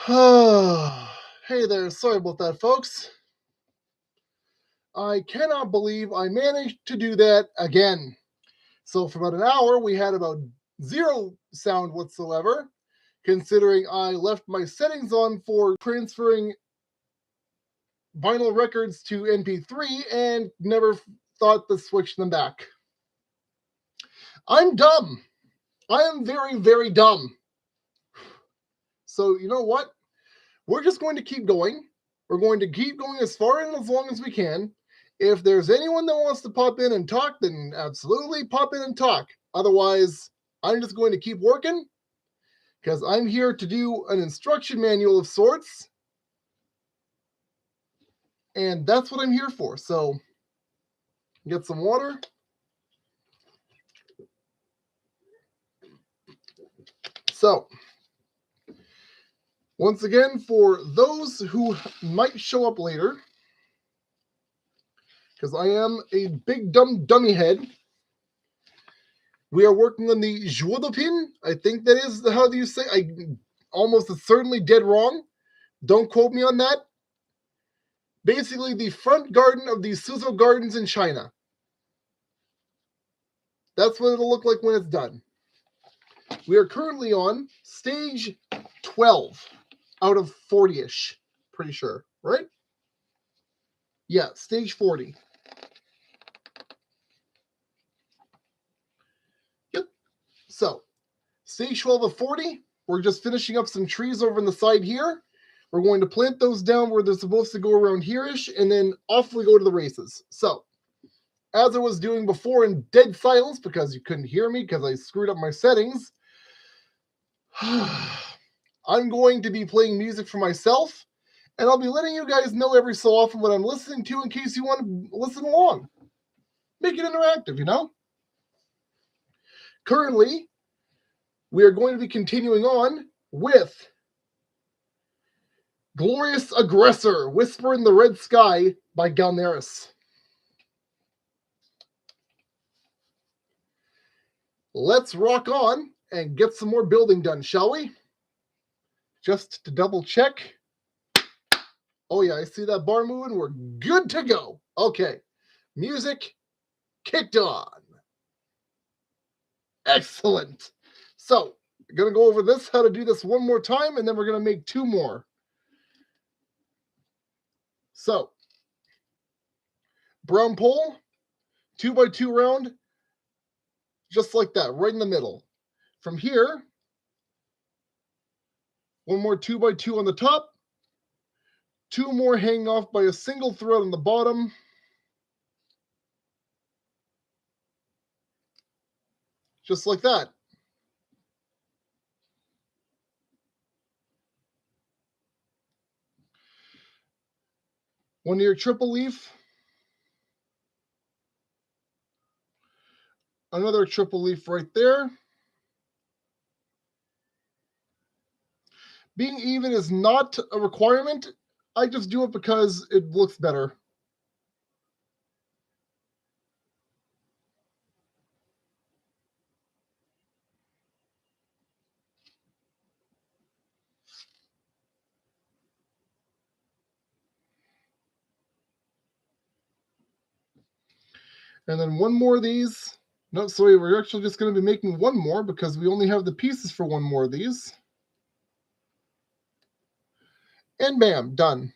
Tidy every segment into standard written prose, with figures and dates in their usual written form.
Hey there, sorry about that, folks. I cannot believe I managed to do that again. So, for about an hour, we had about zero sound whatsoever, considering I left my settings on for transferring vinyl records to MP3 and never thought to switch them back. I'm dumb. I am very, very dumb. So, you know what? We're just going to keep going. We're going to keep going as far and as long as we can. If there's anyone that wants to pop in and talk, then absolutely pop in and talk. Otherwise, I'm just going to keep working because I'm here to do an instruction manual of sorts. And that's what I'm here for. So, get some water. So, once again, for those who might show up later, because I am a big dummy head, we are working on the Zhiduopin. I think that is how do you say? I almost certainly dead wrong. Don't quote me on that. Basically, the front garden of the Suzhou gardens in China. That's what it'll look like when it's done. We are currently on stage 12 out of 40-ish. Pretty sure, right? Yeah, stage 40. Yep. So, stage 12 of 40, we're just finishing up some trees over on the side here. We're going to plant those down where they're supposed to go around here-ish, and then off we go to the races. So, as I was doing before in dead silence, because you couldn't hear me because I screwed up my settings, I'm going to be playing music for myself, and I'll be letting you guys know every so often what I'm listening to in case you want to listen along. Make it interactive, you know? Currently, we are going to be continuing on with Glorious Aggressor, Whisper in the Red Sky by Galneris. Let's rock on and get some more building done, shall we? Just to double check. Oh yeah, I see that bar moving. We're good to go. Okay, music kicked on. Excellent. So, I'm going to go over this, how to do this one more time, and then we're going to make two more. So, brown pole, 2x2 round, just like that, right in the middle. From here, one more 2x2 on the top, two more hanging off by a single thread on the bottom. Just like that. One to your triple leaf. Another triple leaf right there. Being even is not a requirement. I just do it because it looks better. And then one more of these. No, sorry, we're actually just going to be making one more because we only have the pieces for one more of these. And bam, done.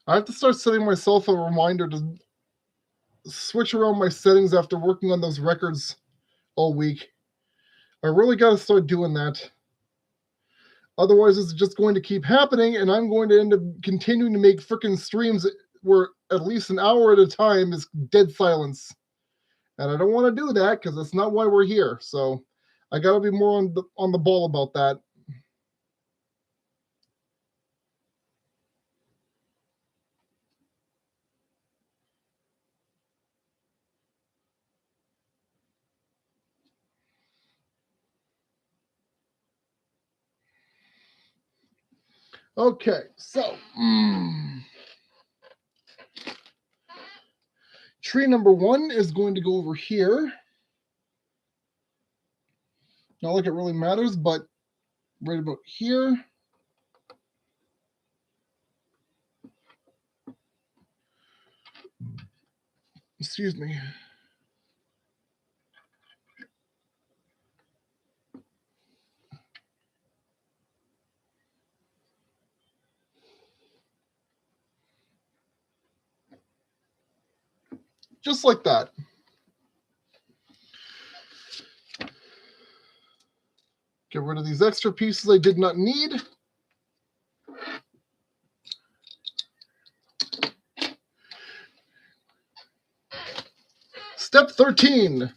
I have to start setting myself a reminder to switch around my settings after working on those records all week. I really got to start doing that. Otherwise, it's just going to keep happening, and I'm going to end up continuing to make freaking streams where at least an hour at a time is dead silence. And I don't want to do that because that's not why we're here. So I got to be more on the ball about that. Okay, so tree number 1 is going to go over here. Not like it really matters, but right about here. Excuse me. Just like that. Get rid of these extra pieces I did not need. Step 13.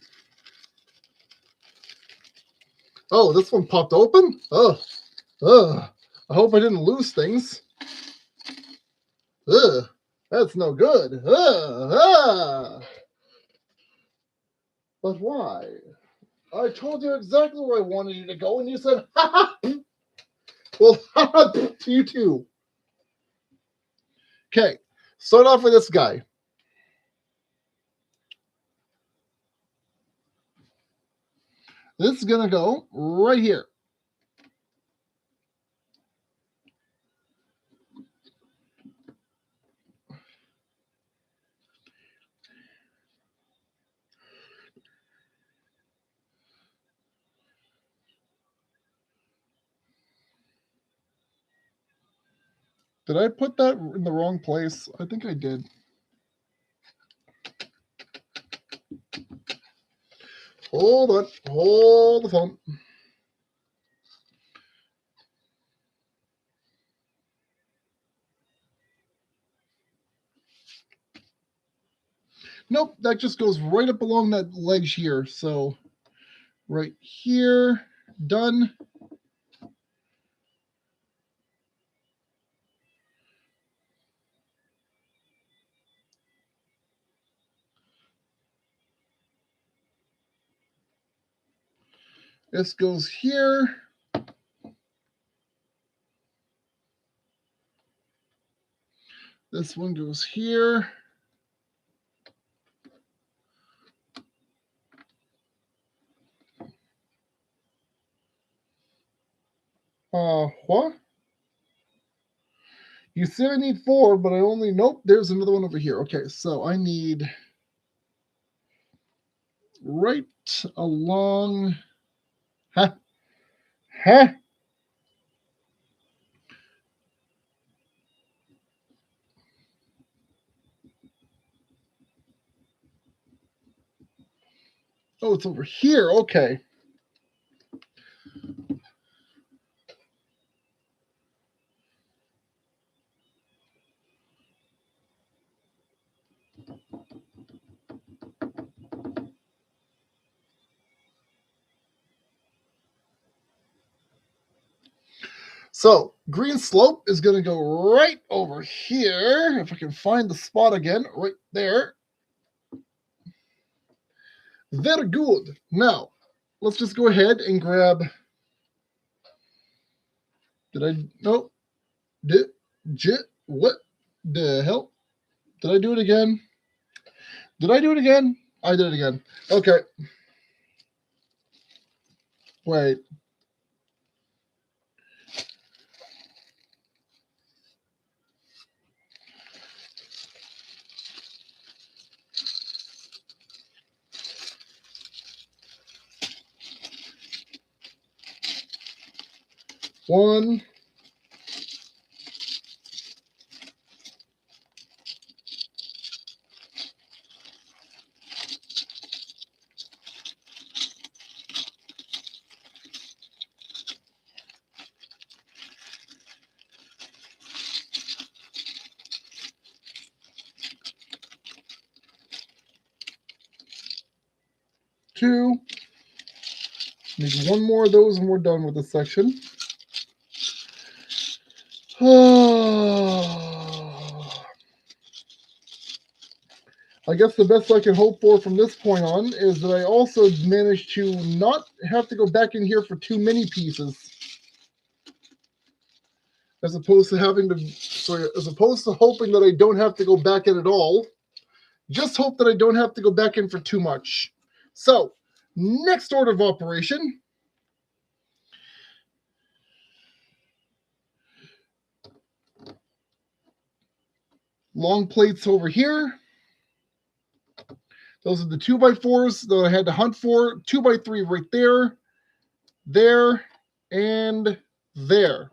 Oh, this one popped open? Oh, I hope I didn't lose things. That's no good. But why? I told you exactly where I wanted you to go, and you said, ha ha! Well, ha ha to you too. Okay, start off with this guy. This is going to go right here. Did I put that in the wrong place? I think I did. Hold on. Hold the phone. Nope, that just goes right up along that ledge here. So right here, done. This goes here. This one goes here. What? You said I need 4, but I only, nope, there's another one over here. Okay, so I need right along, huh? Oh, it's over here. Okay. So green slope is going to go right over here. If I can find the spot again, right there. Very good. Now, let's just go ahead and grab. Did I? Nope. What the hell? Did I do it again? Did I do it again? I did it again. Okay. Wait. One. Two. Need one more of those and we're done with this section. I guess the best I can hope for from this point on is that I also managed to not have to go back in here for too many pieces. as opposed to hoping that I don't have to go back in at all. Just hope that I don't have to go back in for too much. So, next order of operation. Long plates over here. Those are the 2x4s that I had to hunt for. 2x3 right there, there, and there.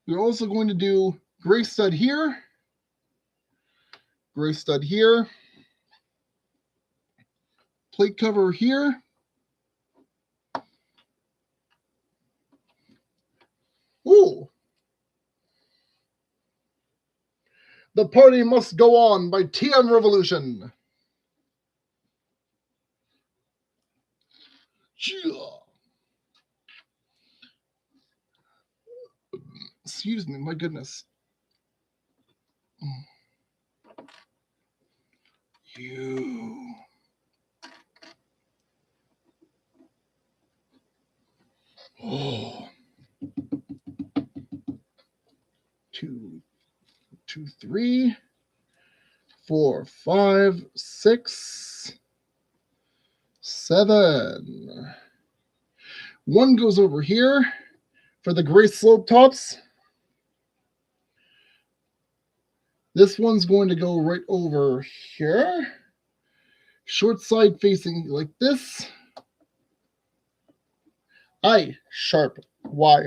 We're also going to do gray stud here, gray stud here, plate cover here. Ooh. The Party Must Go On by TM Revolution. Excuse me, my goodness. You. Oh. 2, 2, 3, 4, 5, 6, 7. One goes over here for the gray slope tops. This one's going to go right over here. Short side facing like this. I sharp Y.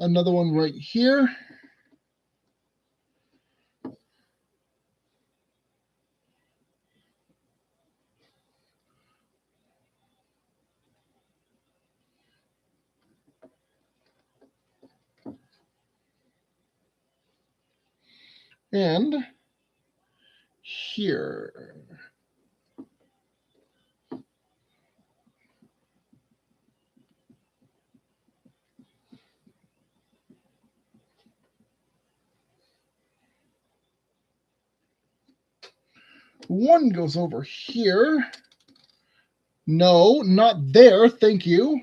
Another one right here. And here. One goes over here. No, not there. Thank you.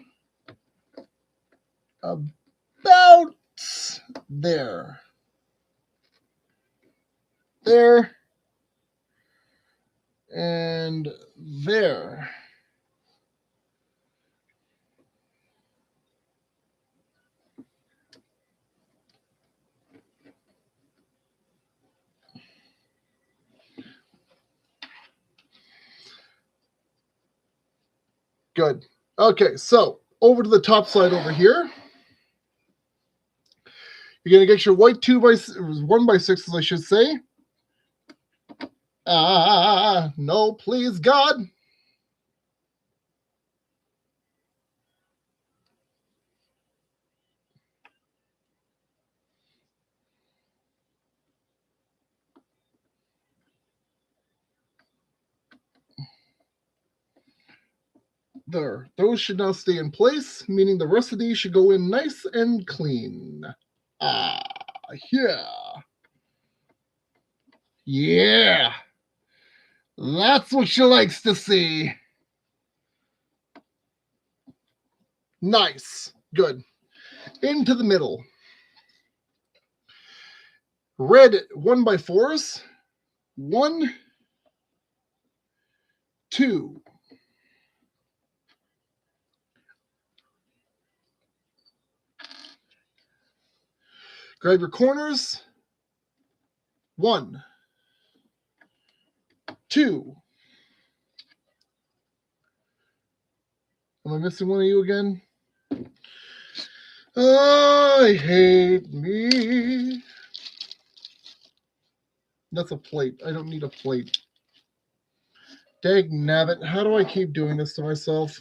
About there. There. And there. Good. Okay, so over to the top side over here. You're going to get your white 1x6s, I should say. No, please, God. There. Those should now stay in place, meaning the rest of these should go in nice and clean. Yeah. Yeah. That's what she likes to see. Nice. Good. Into the middle. Red 1x4s. 1, 2. Grab your corners. 1, 2. Am I missing one of you again? I hate me. That's a plate. I don't need a plate. Dag nabbit. How do I keep doing this to myself?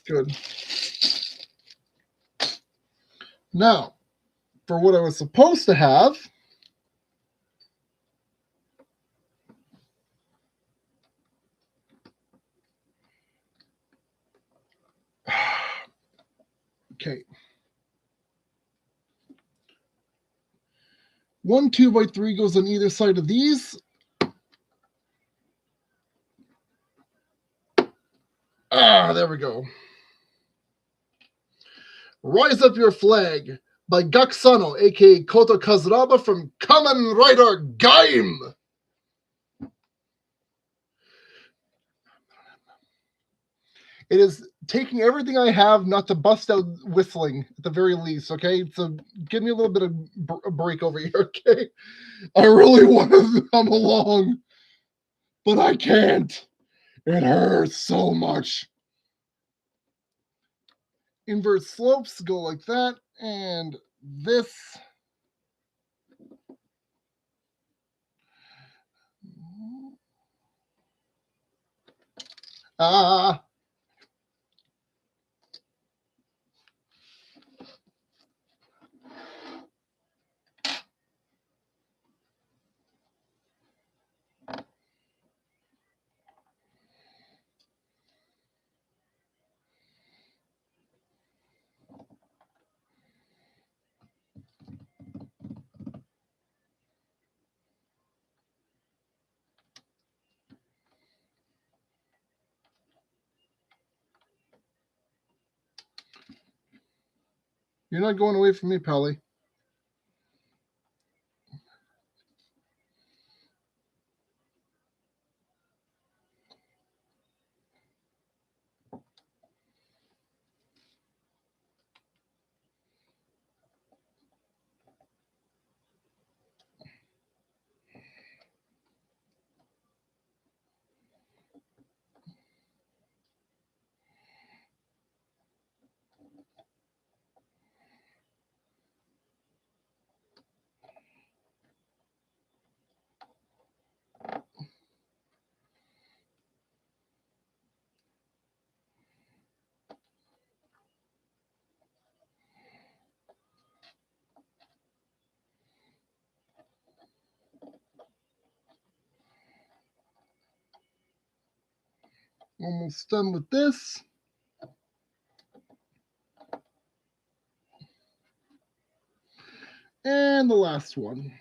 Good. Now, for what I was supposed to have, okay. 1 2x3 goes on either side of these. There we go. Rise Up Your Flag by Gakusano, aka Koto Kazuraba from Kamen Rider Gaim. It is taking everything I have not to bust out whistling at the very least, okay? So give me a little bit of a break over here, okay? I really want to come along, but I can't. It hurts so much. Invert slopes go like that, and this. You're not going away from me, Pally. Almost done with this. And the last one.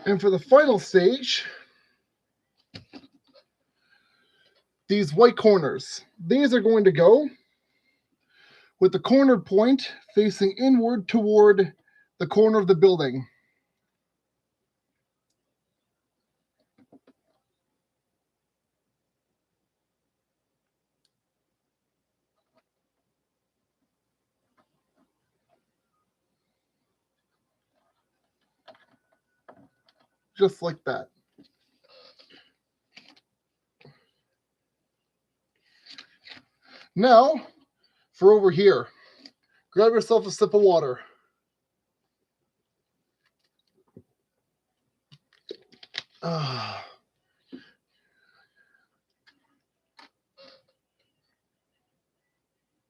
And for the final stage, these white corners. These are going to go with the cornered point facing inward toward the corner of the building. Just like that. Now, for over here, grab yourself a sip of water.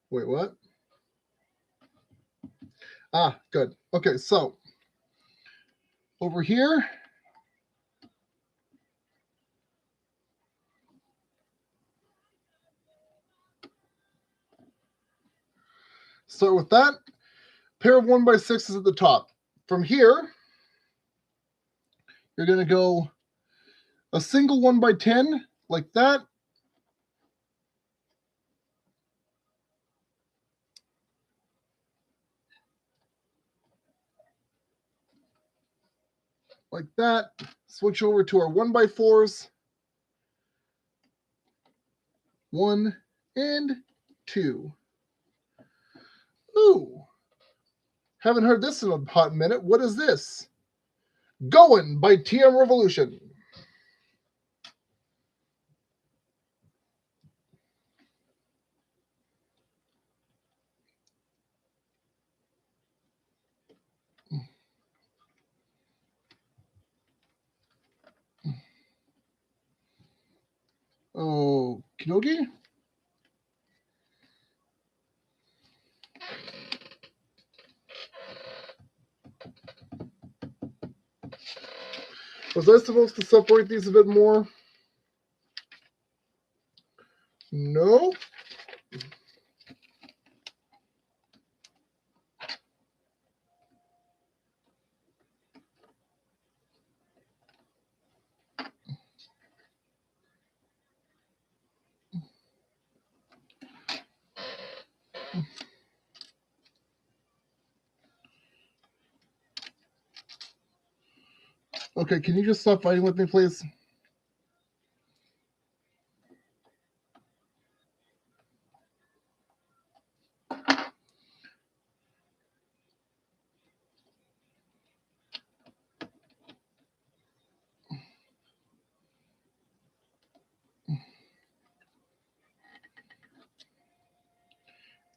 Wait, what? Good. Okay, so over here, start with that. Pair of 1x6s at the top. From here, you're going to go a single 1x10 like that. Like that. Switch over to our 1x4s. 1 and 2. Ooh. Haven't heard this in a hot minute. What is this? Going by TM Revolution. Okie dokie. Was I supposed to separate these a bit more? No. Okay, can you just stop fighting with me, please?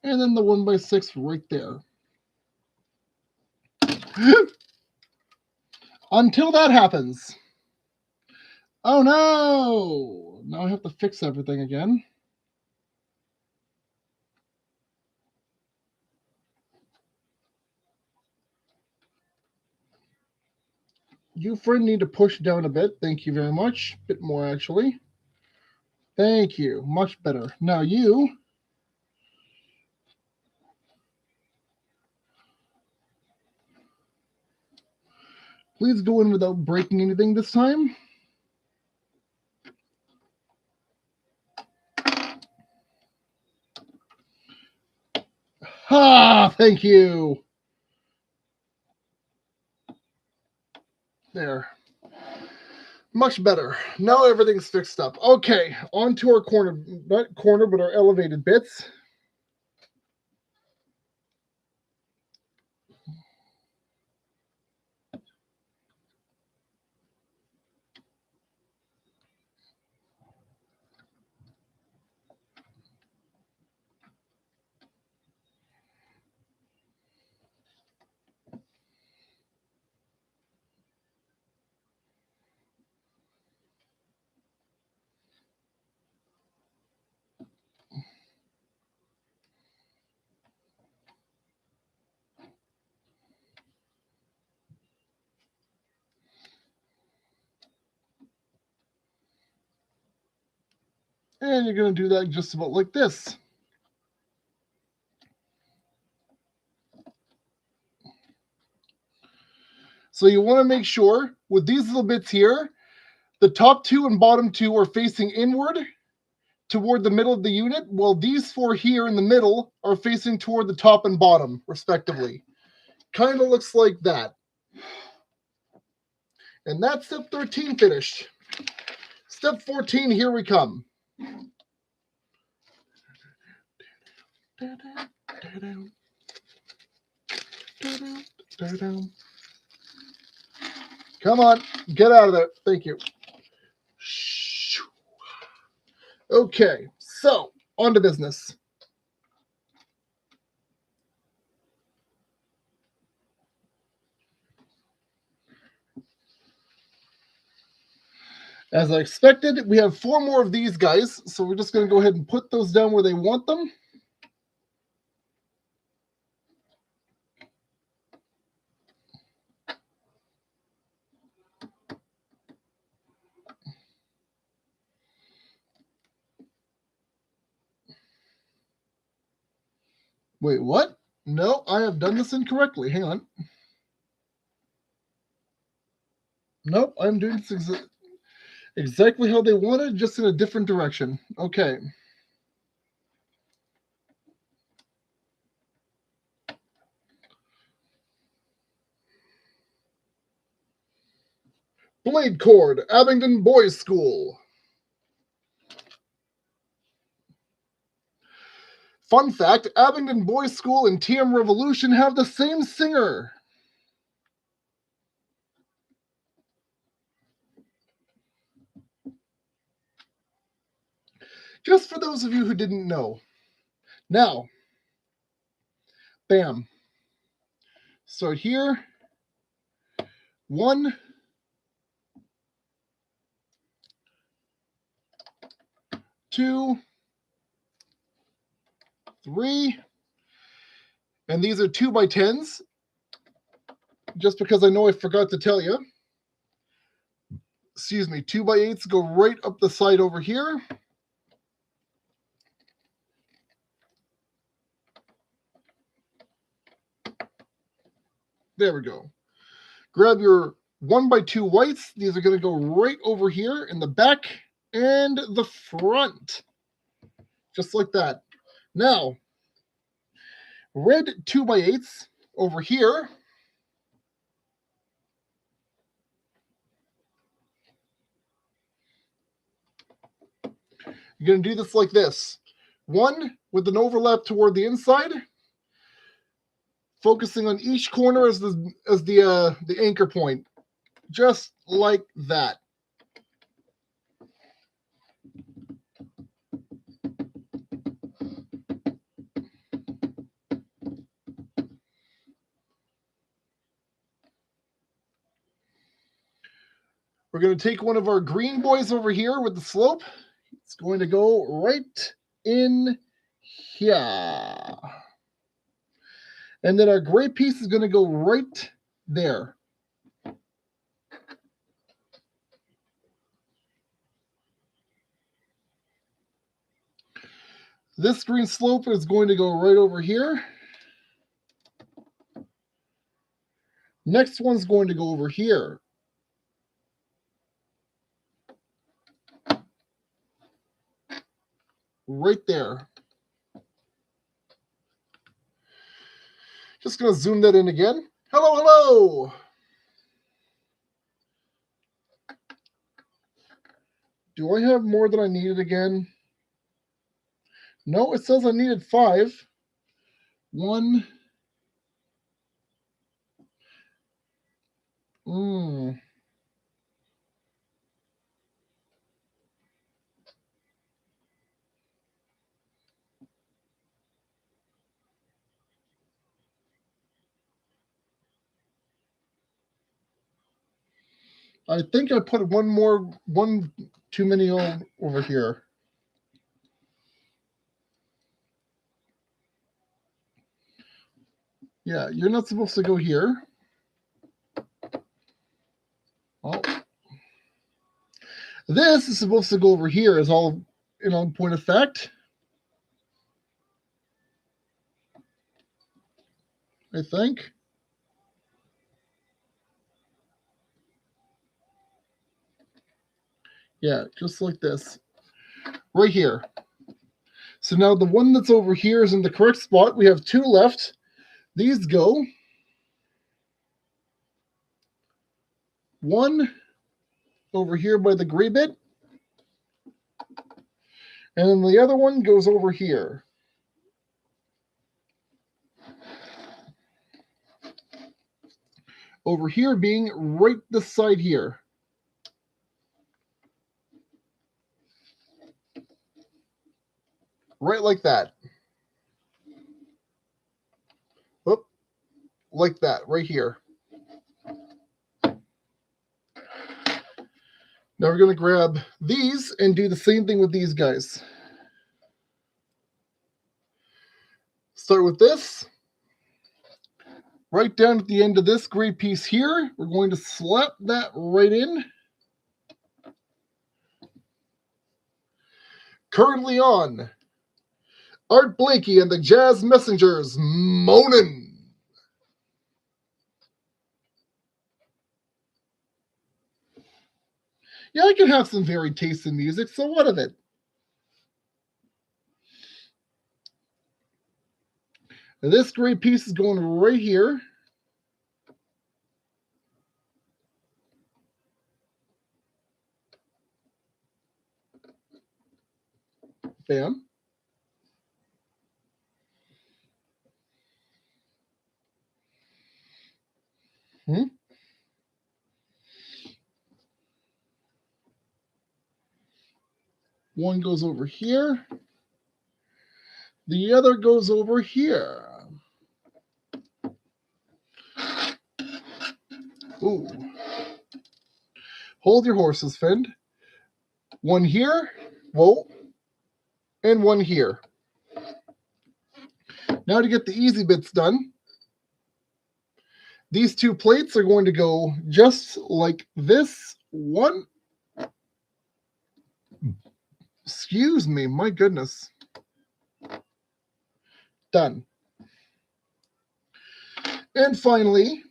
And then the 1x6 right there. Until that happens. Oh no! Now I have to fix everything again. You, friend, need to push down a bit. Thank you very much. A bit more, actually. Thank you. Much better. Now you. Please go in without breaking anything this time. Ah, thank you. There. Much better. Now everything's fixed up. Okay, on to our corner, not corner, but our elevated bits. And you're going to do that just about like this. So you want to make sure with these little bits here, the top two and bottom two are facing inward toward the middle of the unit, while these four here in the middle are facing toward the top and bottom, respectively. Kind of looks like that. And that's step 13 finished. Step 14, here we come. Come on, get out of there. Thank you. Okay, so on to business. As I expected, we have 4 more of these guys, so we're just going to go ahead and put those down where they want them. Wait, what? No, I have done this incorrectly. Hang on. Nope, I'm doing this exactly how they wanted, just in a different direction. Okay. Blade Cord, Abingdon Boys School. Fun fact, Abingdon Boys School and TM Revolution have the same singer. Just for those of you who didn't know. Now, bam. Start here. 1, 2, 3, and these are 2x10s, just because I know I forgot to tell you. Excuse me, 2x8s go right up the side over here. There we go. Grab your 1x2 whites. These are going to go right over here in the back and the front. Just like that. Now, red 2x8s over here. You're going to do this like this. One with an overlap toward the inside, focusing on each corner as the anchor point. Just like that. We're going to take one of our green boys over here with the slope. It's going to go right in here. And then our gray piece is going to go right there. This green slope is going to go right over here. Next one's going to go over here. Right there. Just going to zoom that in again. Hello, hello. Do I have more than I needed again? No, it says I needed 5. 1. I think I put one too many over here. Yeah, you're not supposed to go here. Oh. This is supposed to go over here as all, point of fact. I think. Yeah, just like this. Right here. So now the one that's over here is in the correct spot. We have 2 left. These go. 1 over here by the gray bit. And then the other one goes over here. Over here being right this side here. Right like that. Oop, like that, right here. Now we're going to grab these and do the same thing with these guys. Start with this. Right down at the end of this gray piece here, we're going to slap that right in. Currently on, Art Blakey and the Jazz Messengers, Moanin'. Yeah, I can have some varied tastes in music, so what of it? Now this gray piece is going right here. Bam. One goes over here. The other goes over here. Ooh. Hold your horses, Fend. One here. Whoa. and one here. Now to get the easy bits done, these two plates are going to go just like this. One. Excuse me, my goodness. Done. And finally,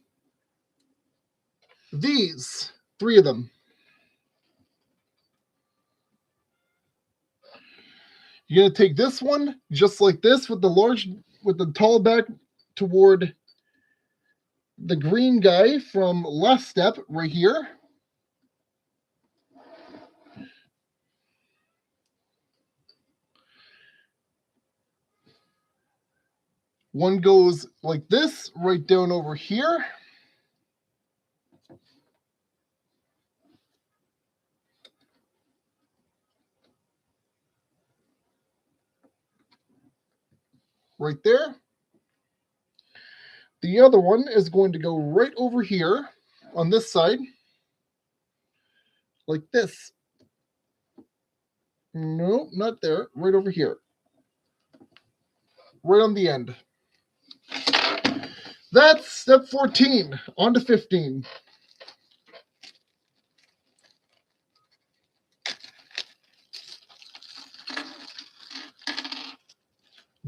these, 3 of them. You're going to take this one just like this with the tall back toward the green guy from last step right here. One goes like this right down over here. Right there. The other one is going to go right over here on this side, like this. No, not there. Right over here. Right on the end. That's step 14. On to 15.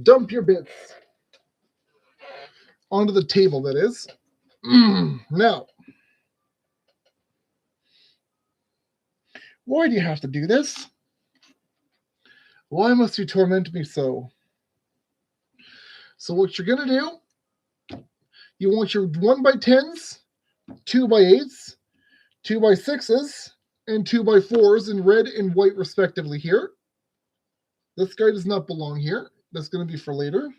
Dump your bits onto the table, that is. Now, why do you have to do this? Why must you torment me so? So what you're going to do, you want your 1x10s, 2x8s, 2x6s, and 2x4s in red and white respectively here. This guy does not belong here. That's going to be for later.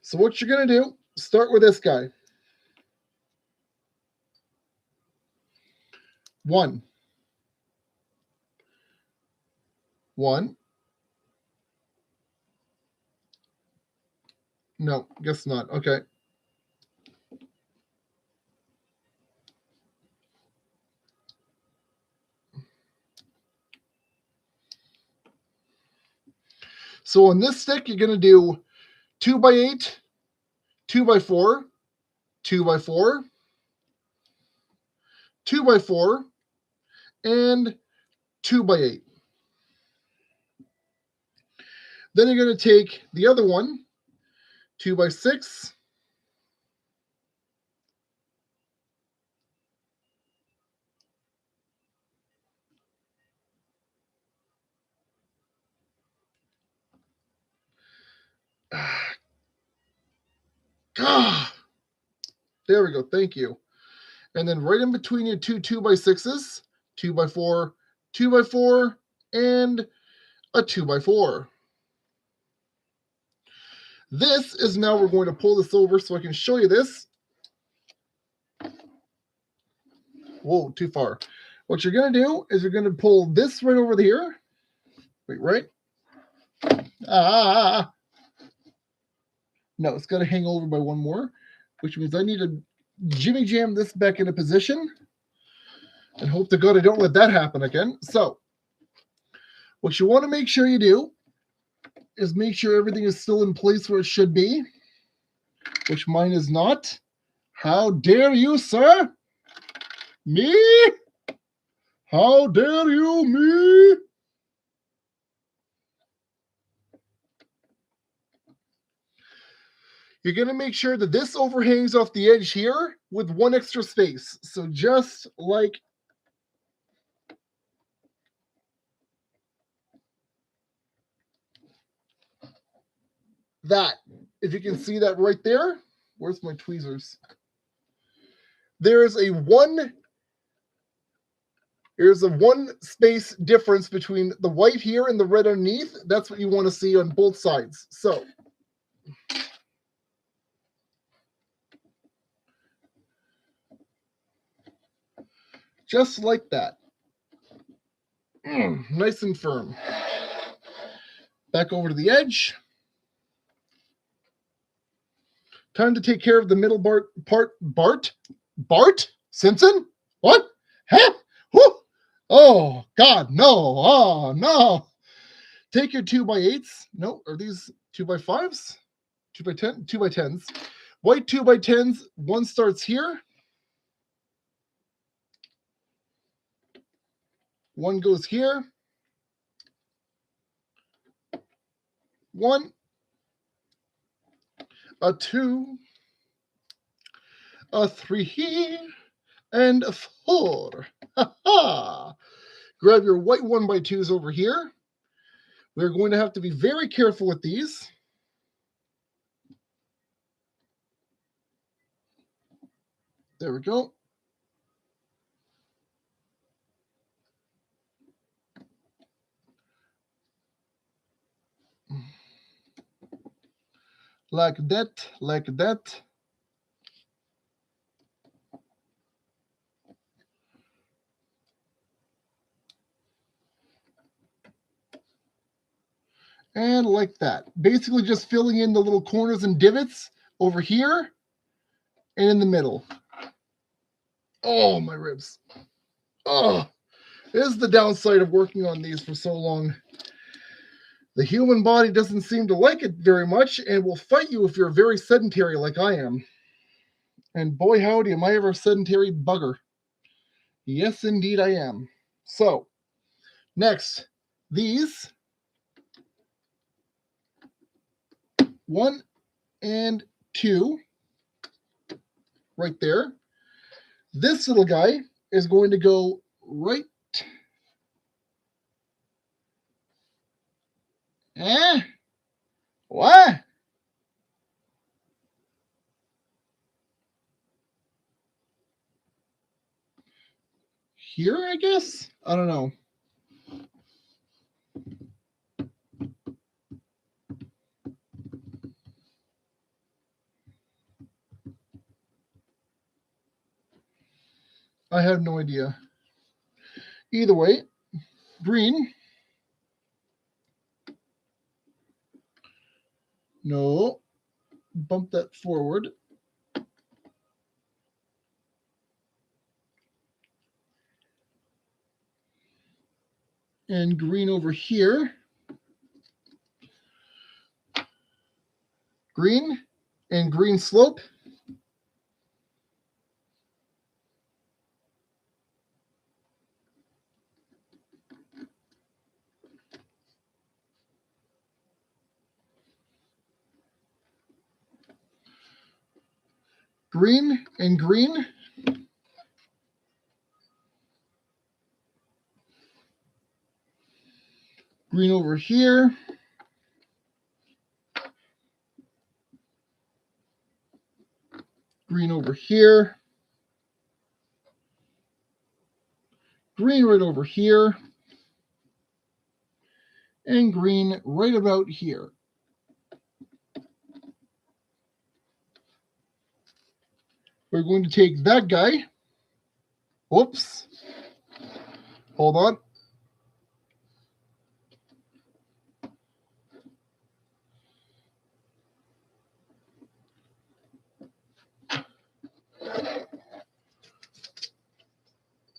So what you're going to do, start with this guy. 1. 1. No, guess not. Okay. So on this stick, you're going to do 2x8, 2x4, 2x4, 2x4, and 2x8. Then you're going to take the other one, 2x6, there we go. Thank you. And then right in between your 2x6s, 2x4, 2x4, and a 2x4. This is now we're going to pull this over so I can show you this. Whoa, too far. What you're going to do is you're going to pull this right over here. Wait, right? No, it's got to hang over by one more, which means I need to jimmy jam this back into position and hope to God I don't let that happen again. So what you want to make sure you do is make sure everything is still in place where it should be, which mine is not. How dare you, sir? Me? How dare you, me? You're going to make sure that this overhangs off the edge here with one extra space. So just like that. If you can see that right there. Where's my tweezers? There's a one space difference between the white here and the red underneath. That's what you want to see on both sides. So just like that. Nice and firm. Back over to the edge. Time to take care of the middle part. Bart? Simpson? What? Huh? Whew. Oh, God, no. Oh, no. Take your 2x8s. No, are these 2x5s? 2x10? 2x10s. White 2x10s. One starts here. One goes here. One. A 2. A 3. And a 4. Ha ha. Grab your white 1x2s over here. We're going to have to be very careful with these. There we go. Like that, like that. And like that. Basically just filling in the little corners and divots over here and in the middle. Oh, my ribs. Oh, this is the downside of working on these for so long. The human body doesn't seem to like it very much and will fight you if you're very sedentary like I am. And boy, howdy, am I ever a sedentary bugger. Yes, indeed I am. So, next, these. 1 and 2. Right there. This little guy is going to go right. What? Here, I guess? I don't know. I have no idea. Either way, green. No. Bump that forward. And green over here. Green and green slope. Green and green. Green over here. Green over here. Green right over here. And green right about here. We're going to take that guy. Whoops. Hold on.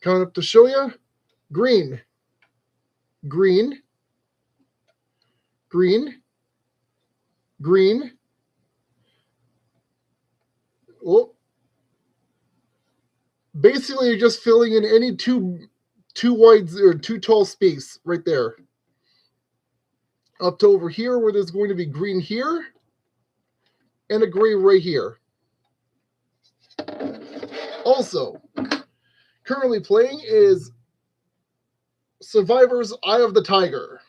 Coming up to show you. Green. Green. Green. Green. Oh. Basically, you're just filling in any two wide or too tall space right there. Up to over here where there's going to be green here and a gray right here. Also, currently playing is Survivor's Eye of the Tiger.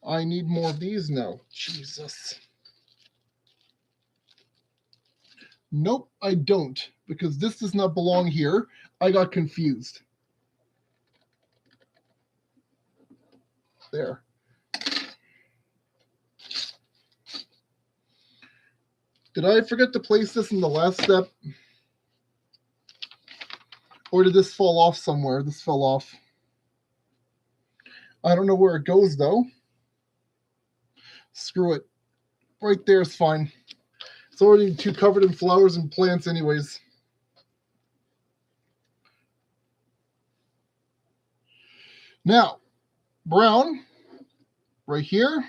I need more of these now. Jesus. Nope, I don't, because this does not belong here. I got confused. There. Did I forget to place this in the last step? Or did this fall off somewhere? This fell off. I don't know where it goes, though. Screw it. Right there is fine. It's already too covered in flowers and plants anyways. Now, brown right here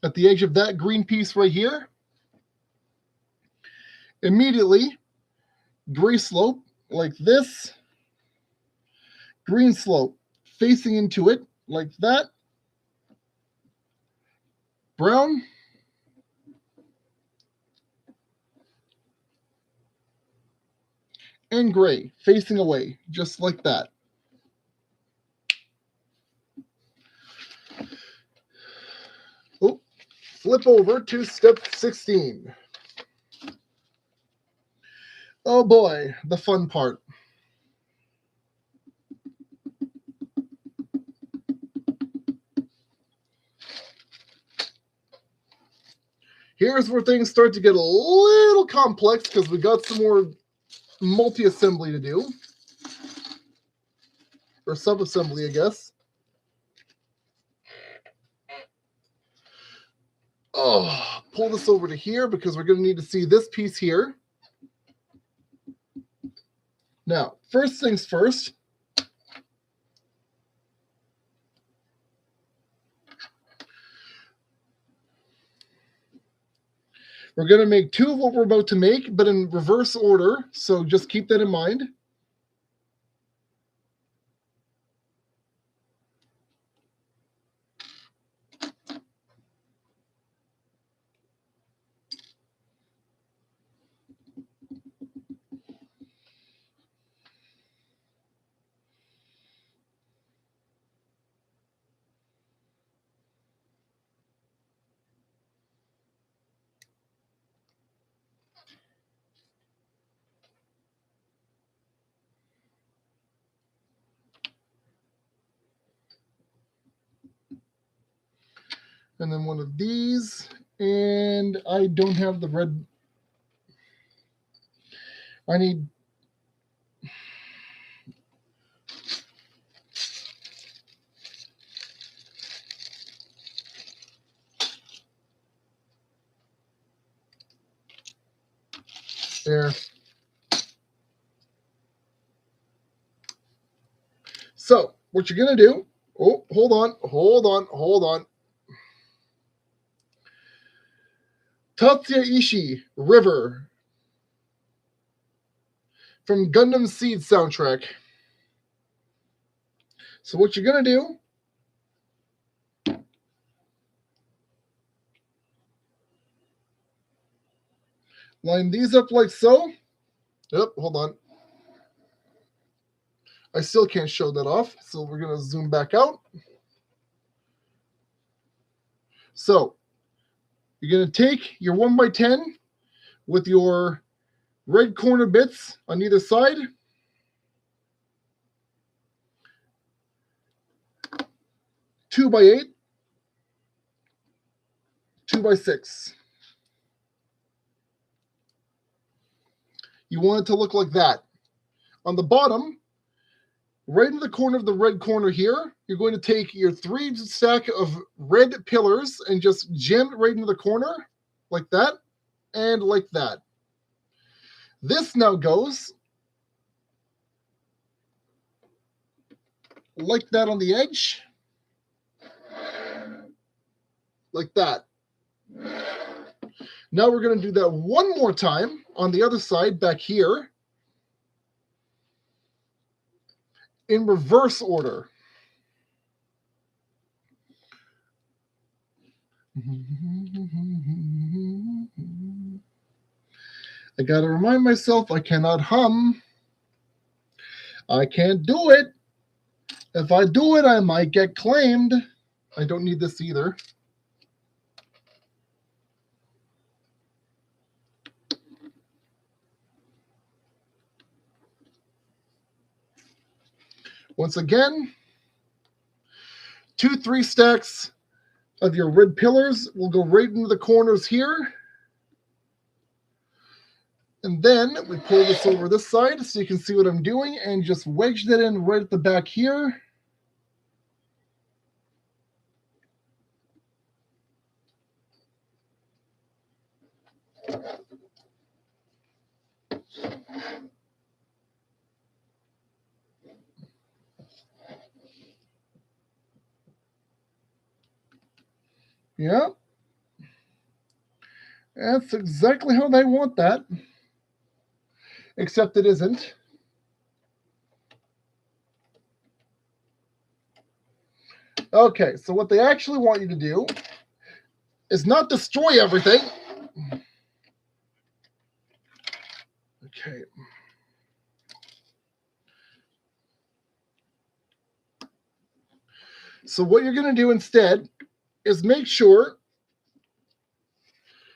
at the edge of that green piece right here. Immediately, gray slope like this, green slope facing into it like that, brown, and gray facing away, just like that. Oh, flip over to step 16. Oh boy, the fun part. Here's where things start to get a little complex because we got some more multi-assembly to do. Or sub-assembly, I guess. Oh, pull this over to here because we're going to need to see this piece here. Now, first things first. We're going to make two of what we're about to make, but in reverse order. So just keep that in mind. And then one of these. And I don't have the red. I need... There. So, what you're going to do... Oh, hold on. Tatsuya Ishii, River, from Gundam Seed soundtrack. So what you're going to do, line these up like so. Yep, hold on. I still can't show that off, so we're going to zoom back out. So you're going to take your 1x10 with your red corner bits on either side. Two by 8, 2x6. You want it to look like that. On the bottom, right in the corner of the red corner here, you're going to take your 3 stack of red pillars and just jam it right into the corner, like that, and like that. This now goes like that on the edge, like that. Now we're going to do that one more time on the other side back here in reverse order. I got to remind myself I cannot hum. I can't do it. If I do it, I might get claimed. I don't need this either. Once again, 2 3 stacks of your red pillars will go right into the corners here. And then we pull this over this side so you can see what I'm doing and just wedge that in right at the back here. Yeah. That's exactly how they want that. Except it isn't. Okay, so what they actually want you to do is not destroy everything. Okay. So what you're going to do instead is make sure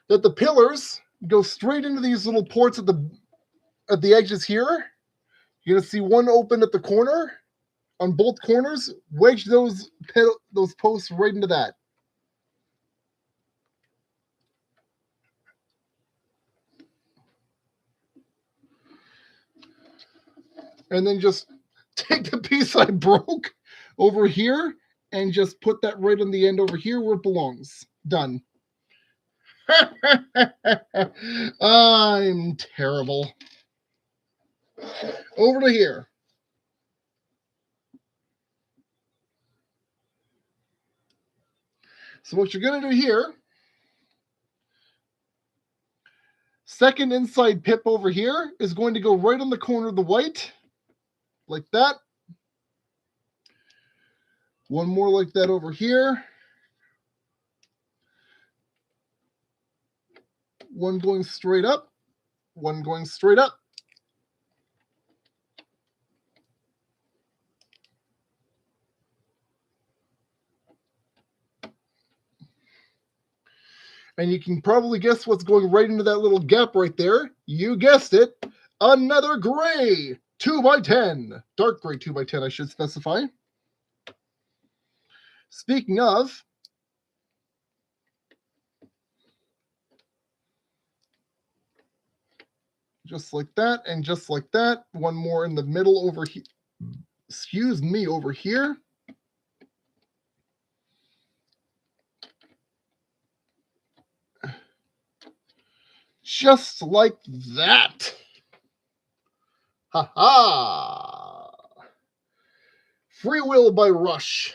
that the pillars go straight into these little ports at the edges here. You're going to see one open at the corner on both corners. Wedge those posts right into that. And then just take the piece I broke over here and just put that right on the end over here where it belongs. Done. I'm terrible. Over to here. So what you're going to do here, second inside pip over here is going to go right on the corner of the white, like that. One more like that over here. One going straight up, one going straight up. And you can probably guess what's going right into that little gap right there. You guessed it. Another gray 2x10. Dark gray 2x10, I should specify. Speaking of, just like that and just like that. One more in the middle over here. Excuse me, over here. Just like that. Ha ha! Free Will by Rush.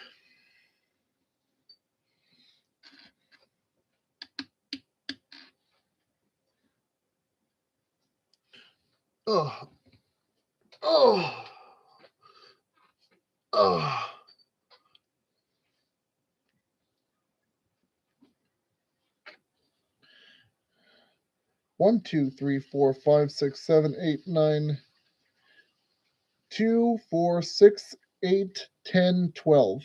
Oh. Oh. Oh. One, 2, 3, 4, 5, 6, 7, 8, 9, 2, 4, 6, 8, 10, 12.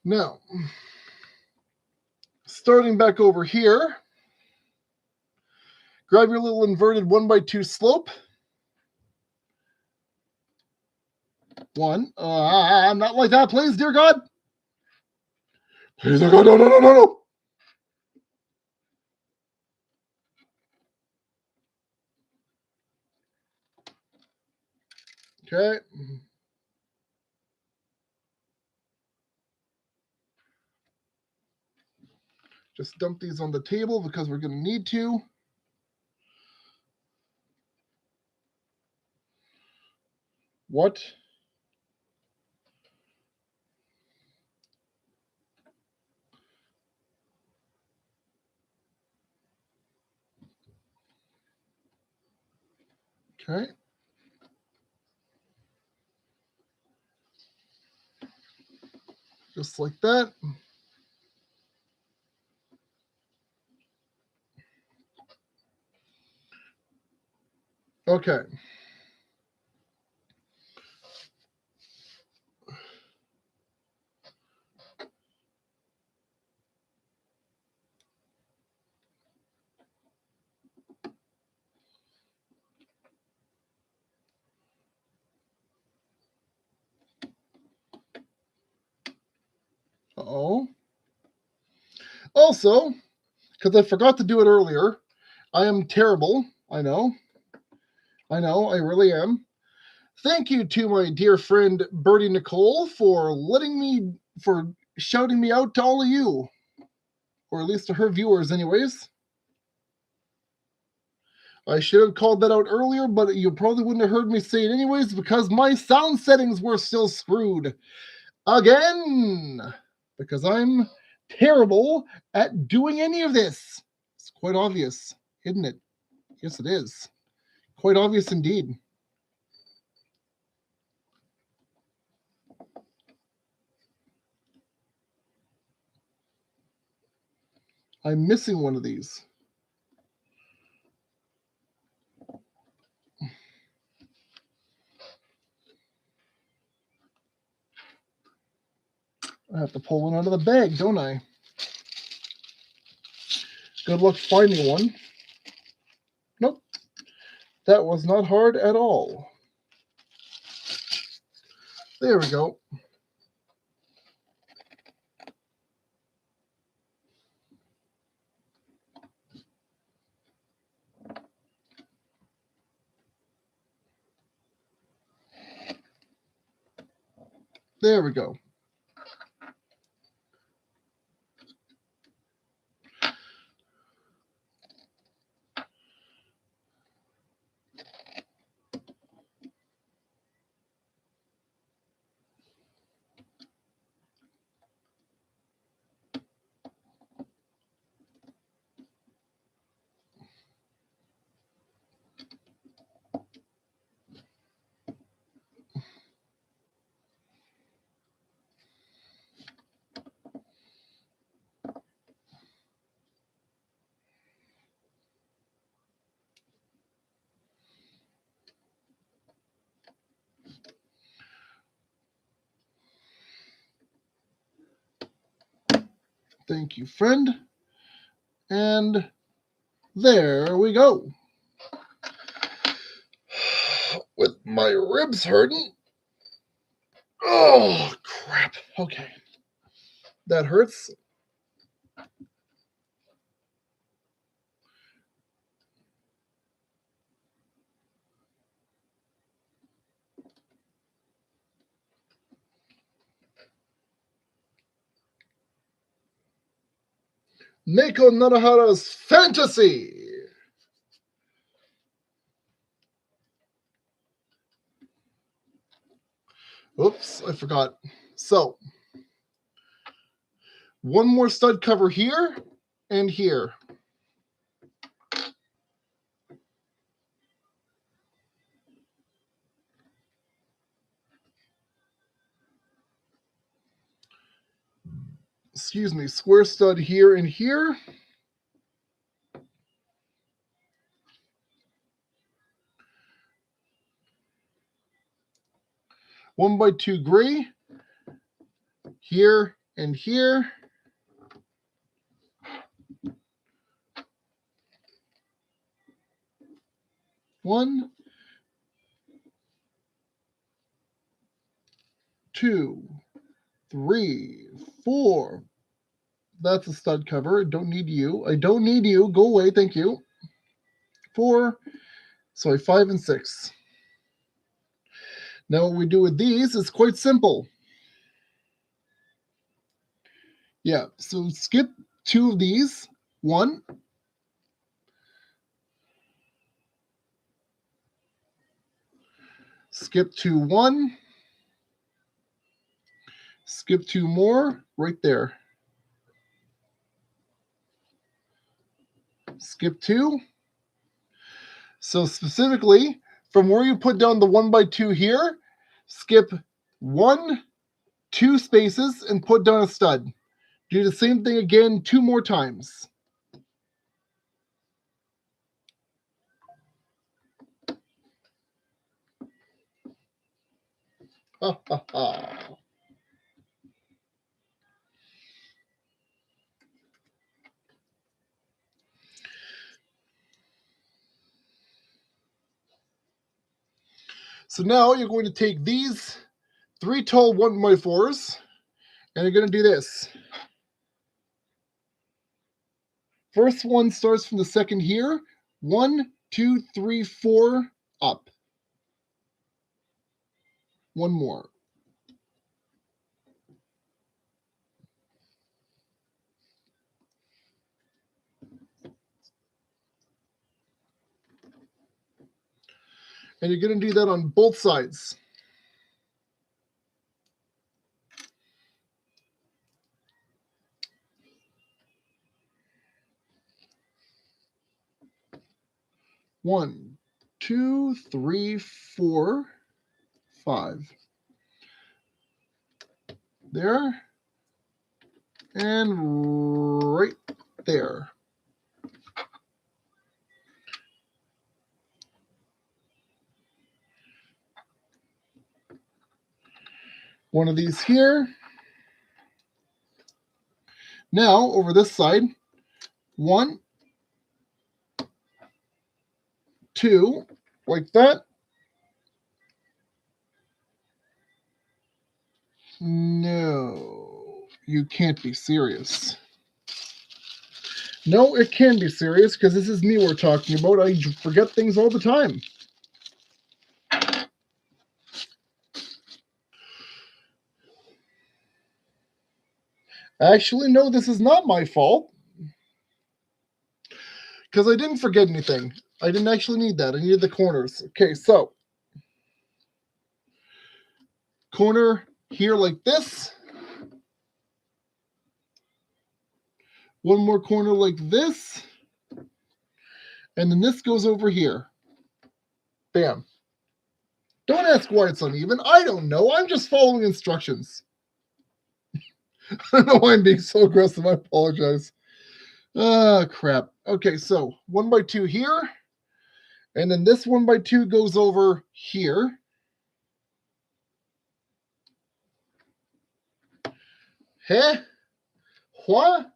Now, starting back over here, grab your little inverted 1x2 slope. One. Not like that, please, dear God. Please, dear God, no, no, no, no, no. Okay. Just dump these on the table because we're going to need to. What? Okay. Just like that. Okay. Uh-oh. Also, because I forgot to do it earlier, I am terrible. I know, I really am. Thank you to my dear friend Birdie Nicole for shouting me out to all of you, or at least to her viewers anyways. I should have called that out earlier, but you probably wouldn't have heard me say it anyways because my sound settings were still screwed. Again! Because I'm terrible at doing any of this. It's quite obvious, isn't it? Yes, it is. Quite obvious indeed. I'm missing one of these. I have to pull one out of the bag, don't I? Good luck finding one. Nope. That was not hard at all. There we go. There we go. Thank you, friend. And there we go. With my ribs hurting. Oh, crap. Okay. That hurts. Neko Narahara's Fantasy. Oops, I forgot. So, one more stud cover here and here. Excuse me, square stud here and here. One by two gray here and here. One, two, three, four. That's a stud cover. I don't need you. I don't need you. Go away. Thank you. 4. Sorry, 5 and 6. Now what we do with these is quite simple. Yeah, so skip 2 of these. 1. Skip to 1. Skip 2 more right there. Skip 2. So specifically, from where you put down the 1 by 2 here, skip 1, 2 spaces and put down a stud. Do the same thing again 2 more times. Ha ha ha. So now you're going to take these 3 tall 1x4s And you're going to do this. First one starts from the second here. 1, 2, 3, 4, up. One more. And you're going to do that on both sides. One, 2, 3, 4, 5. There. And right there. One of these here. Now, over this side, 1, 2, like that. No, you can't be serious. No, it can be serious because this is me we're talking about. I forget things all the time. Actually, no, this is not my fault. Because I didn't forget anything. I didn't actually need that. I needed the corners. Okay, so corner here like this. One more corner like this. And then this goes over here. Bam. Don't ask why it's uneven. I don't know. I'm just following instructions. I don't know why I'm being so aggressive. I apologize. Ah, crap. Okay, so 1 by 2 here. And then this 1 by 2 goes over here. Huh? What?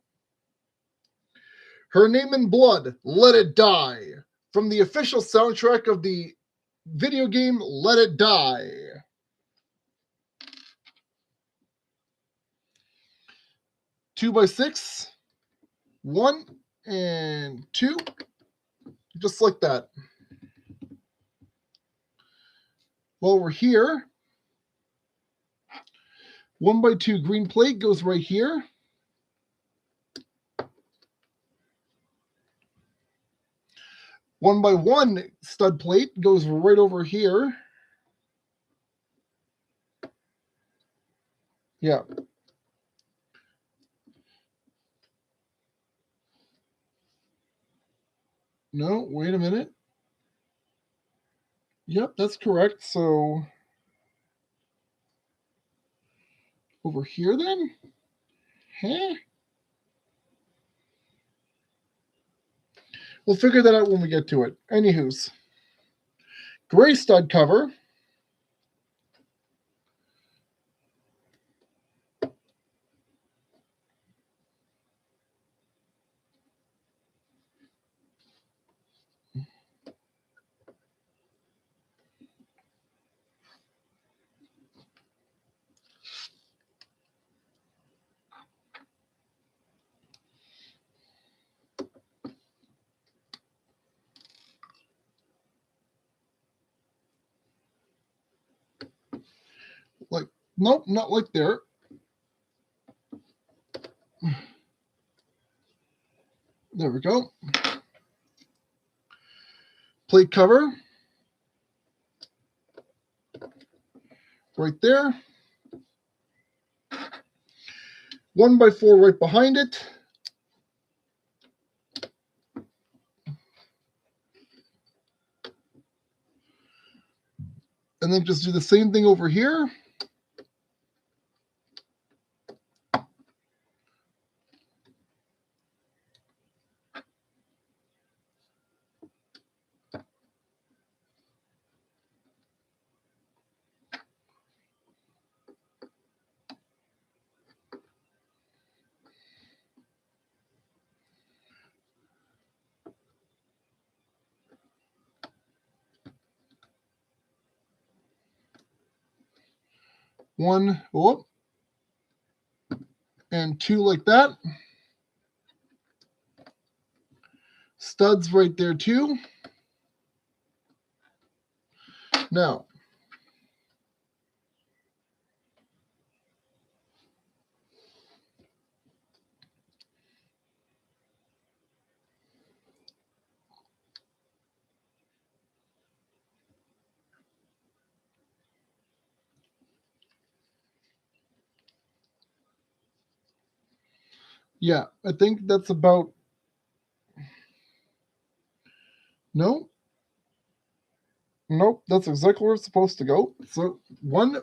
Her Name in Blood, Let It Die. From the official soundtrack of the video game Let It Die. Two by 6. 1 and 2. Just like that. Over here, 1 by 2 green plate goes right here. One by 1 stud plate goes right over here. Yeah. No, wait a minute. Yep, that's correct. So over here then? Huh? We'll figure that out when we get to it. Anywho's. Gray stud cover. Like, nope, not like there. There we go. Plate cover. Right there. 1 by 4 right behind it. And then just do the same thing over here. One, oh, and 2 like that. Studs right there too. Now, yeah, I think that's about, no, nope, that's exactly where it's supposed to go. So one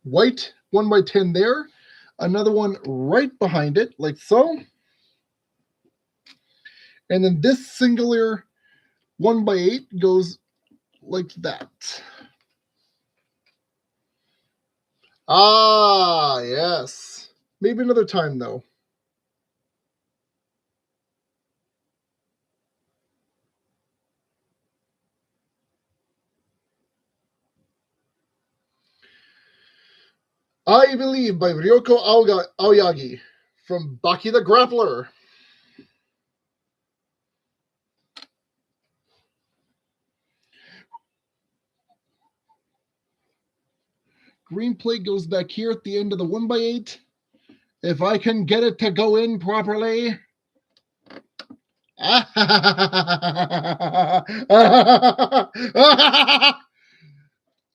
white 1x10 there, another one right behind it, like so. And then this singular 1x8 goes like that. Ah, yes. Maybe another time, though. I Believe by Ryoko Aoyagi from Baki the Grappler. Green plate goes back here at the end of the 1x8. If I can get it to go in properly.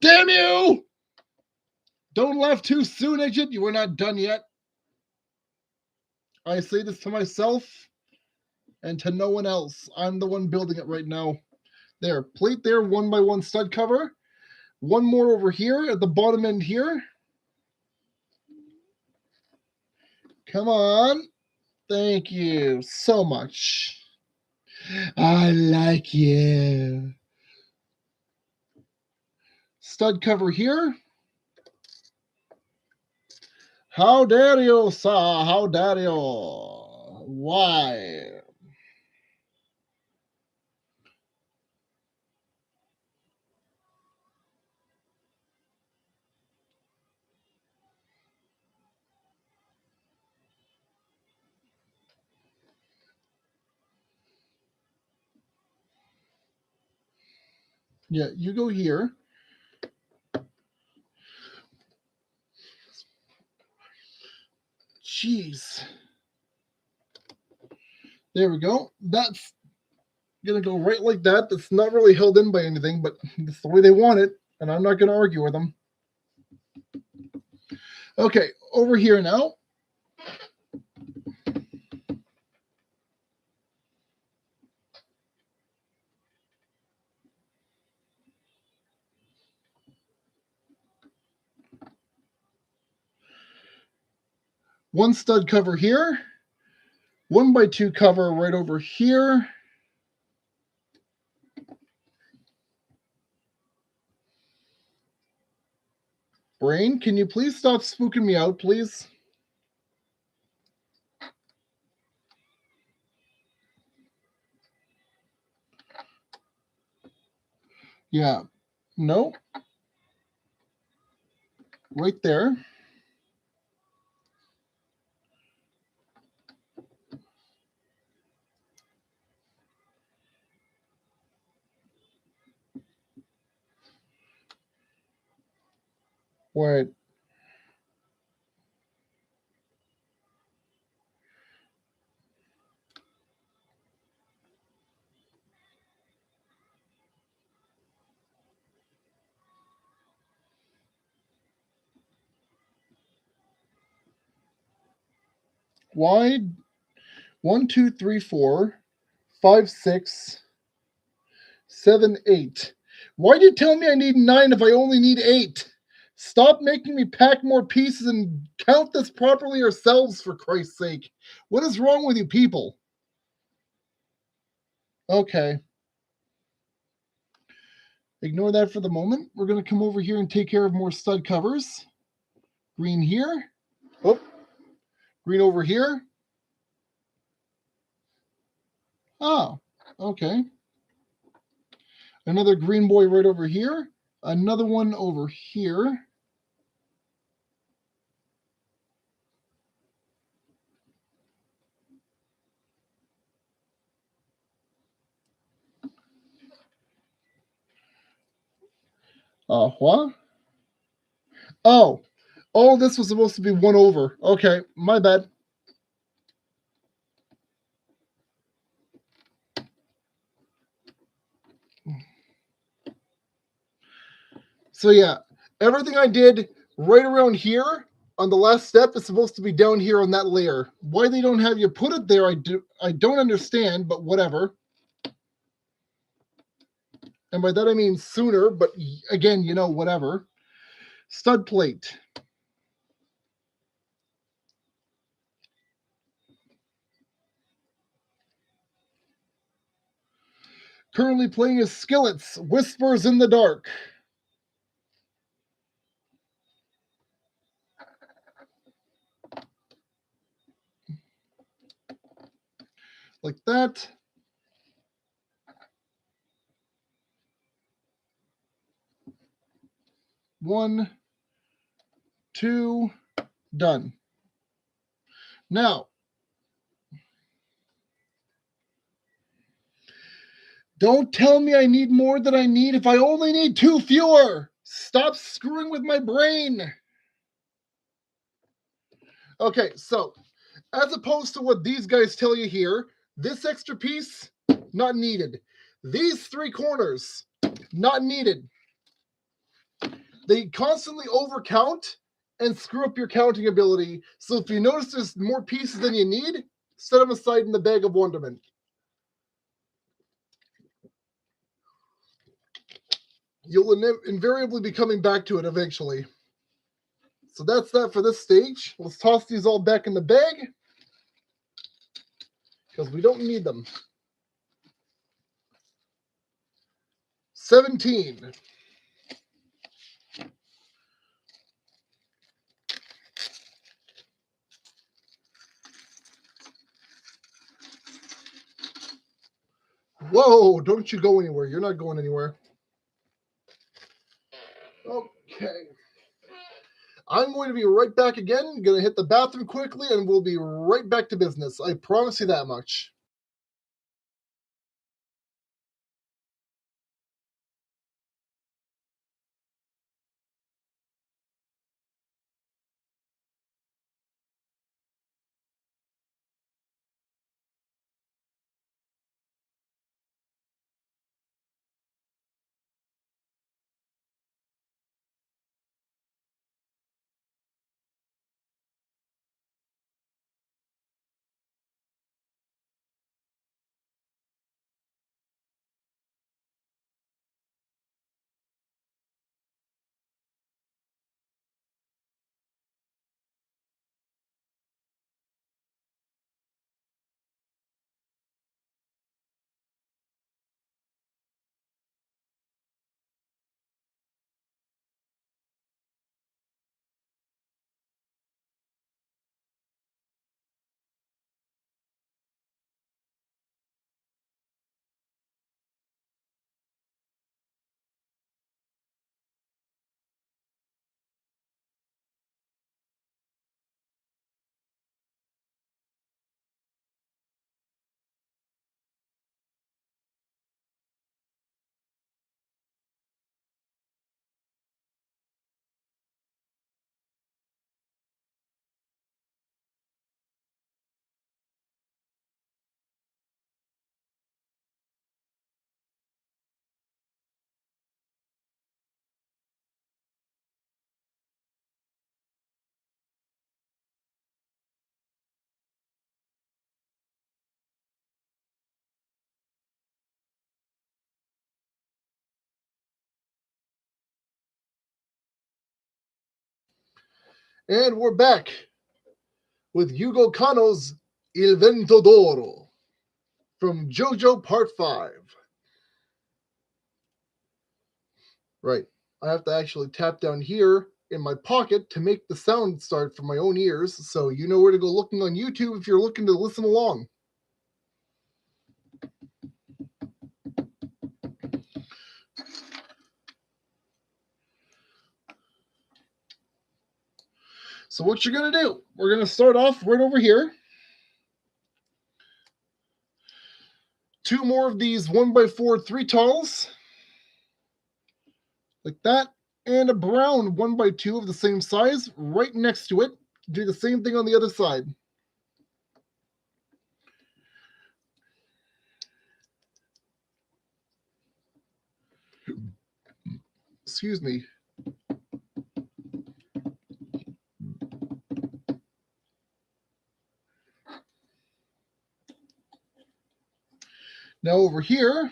Damn you! Don't laugh too soon, Agent. You are not done yet. I say this to myself and to no one else. I'm the one building it right now. There, plate there, 1x1 stud cover. One more over here at the bottom end here. Come on. Thank you so much. I like you. Stud cover here. How dare you, sir? How dare you? Why? Yeah, you go here. Jeez. There we go. That's gonna go right like that. That's not really held in by anything, but that's the way they want it, and I'm not gonna argue with them. Okay, over here now. One stud cover here. 1x2 cover right over here. Brain, can you please stop spooking me out, please? Yeah. No. Right there. Wait. Why? 1, 2, 3, 4, 5, 6, 7, 8. Why'd you tell me I need 9 if I only need 8? Stop making me pack more pieces and count this properly yourselves, for Christ's sake. What is wrong with you people? Okay. Ignore that for the moment. We're going to come over here and take care of more stud covers. Green here. Oh, green over here. Oh, okay. Another green boy right over here. Another one over here. What? Oh. Oh, this was supposed to be 1 over. Okay, my bad. So yeah, everything I did right around here on the last step is supposed to be down here on that layer. Why they don't have you put it there, I don't understand, but whatever. And by that I mean sooner, but again, you know, whatever. Stud plate. Currently playing is Skillets, Whispers in the Dark. Like that. One, two, done. Now, don't tell me I need more than I need if I only need 2 fewer. Stop screwing with my brain. Okay, so as opposed to what these guys tell you here, this extra piece, not needed. These 3 corners, not needed. They constantly overcount and screw up your counting ability. So if you notice there's more pieces than you need, set them aside in the bag of wonderment. You'll invariably be coming back to it eventually. So that's that for this stage. Let's toss these all back in the bag because we don't need them. 17. Whoa, don't you go anywhere. You're not going anywhere. Okay. I'm going to be right back again. Going to hit the bathroom quickly, and we'll be right back to business. I promise you that much. And we're back with Yugo Kano's Il Vento d'Oro from JoJo Part 5. Right. I have to actually tap down here in my pocket to make the sound start from my own ears, so you know where to go looking on YouTube if you're looking to listen along. So what you're going to do, we're going to start off right over here. 2 more of these 1x4 3 talls. Like that. and a brown 1x2 of the same size right next to it. Do the same thing on the other side. Excuse me. Now over here,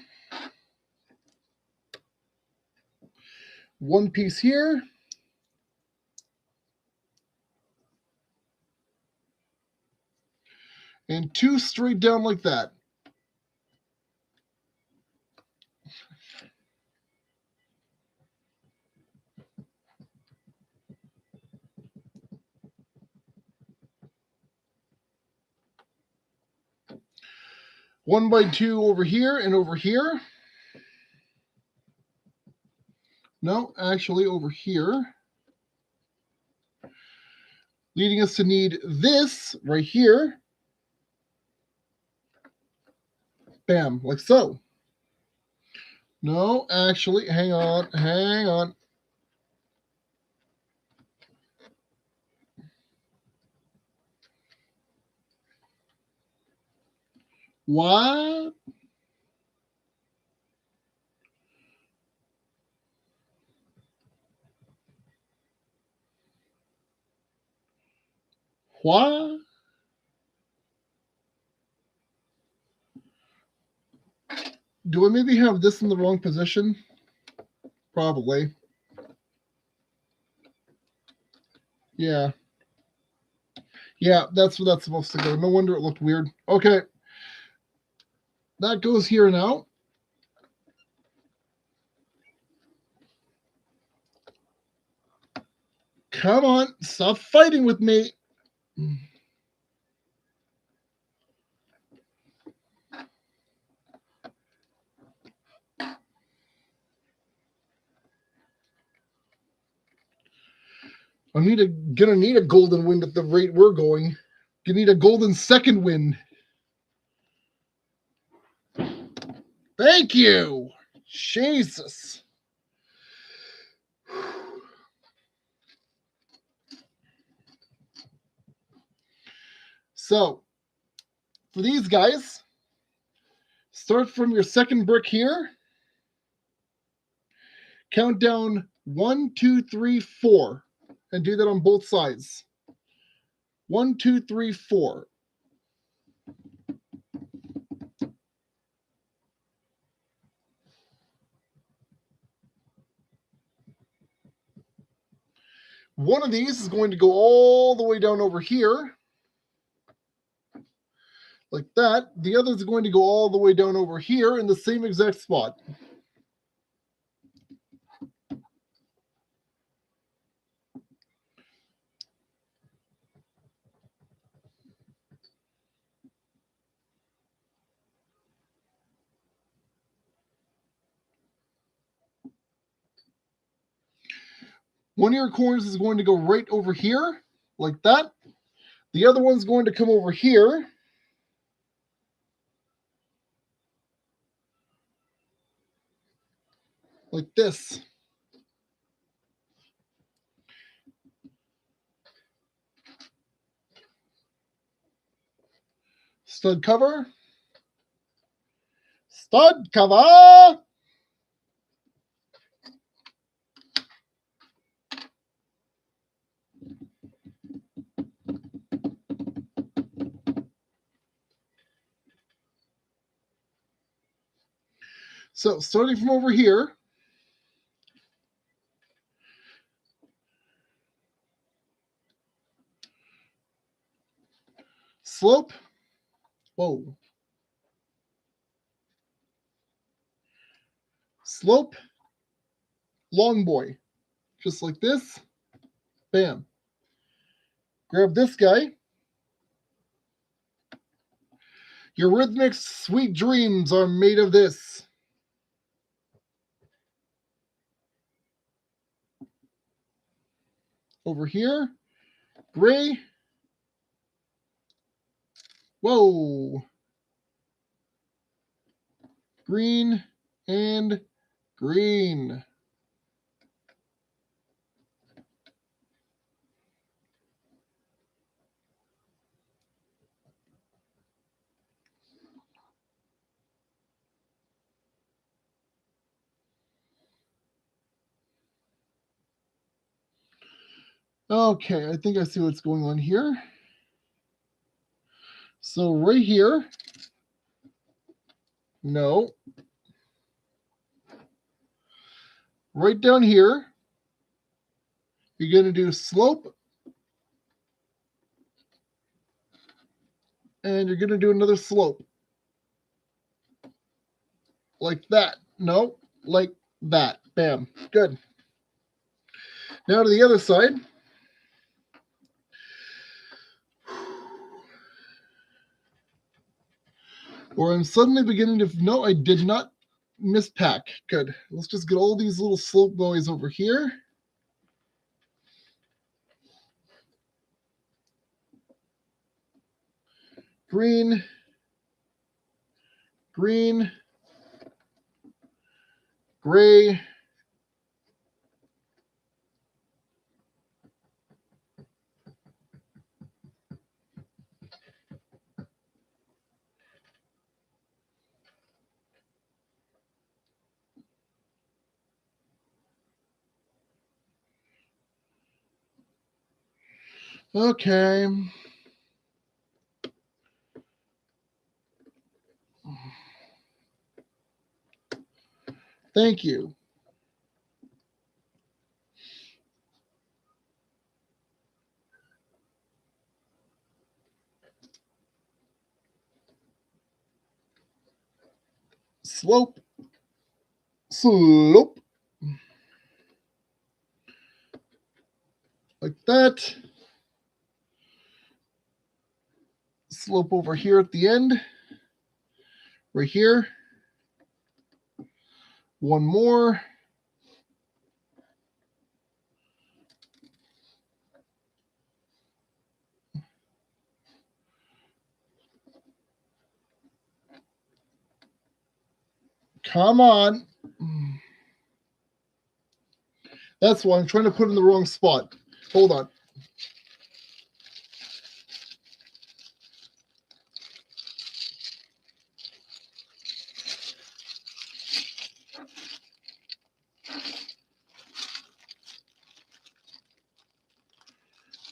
one piece here, and two straight down like that. One by two over here and over here. No, actually over here. Leading us to need this right here. Bam, like so. No, actually, hang on. What? What? Do I maybe have this in the wrong position? Probably. Yeah. Yeah, that's where that's supposed to go. No wonder it looked weird. Okay. That goes here now. Come on, stop fighting with me. Gonna need a golden wind at the rate we're going. Gonna need a golden second wind. Thank you. Jesus. So, for these guys, start from your second brick here. Count down 1, 2, 3, 4, and do that on both sides. 1, 2, 3, 4. One of these is going to go all the way down over here, like that. The other is going to go all the way down over here in the same exact spot. One of your corners is going to go right over here, like that. The other one's going to come over here, like this. Stud cover. Stud cover. So starting from over here, slope. Whoa. Slope. Long boy. Just like this. Bam. Grab this guy. Your rhythmic sweet dreams are made of this. Over here. Gray. Whoa. Green and green. Okay, I think I see what's going on here. So right here, no. Right down here, you're going to do slope, and you're going to do another slope. Like that. No, like that. Bam. Good. Now to the other side. Where I'm suddenly beginning to, no, I did not mispack. Good. Let's just get all these little slope boys over here. Green, green, gray, okay. Thank you. Slope, slope. Like that. Slope over here at the end. Right here. One more. Come on. That's why I'm trying to put in the wrong spot. Hold on.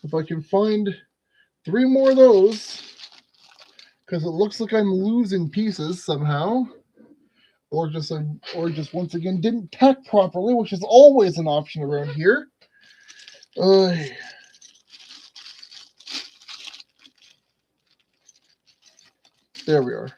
If I can find 3 more of those, because it looks like I'm losing pieces somehow, or just once again didn't tack properly, which is always an option around here. There we are.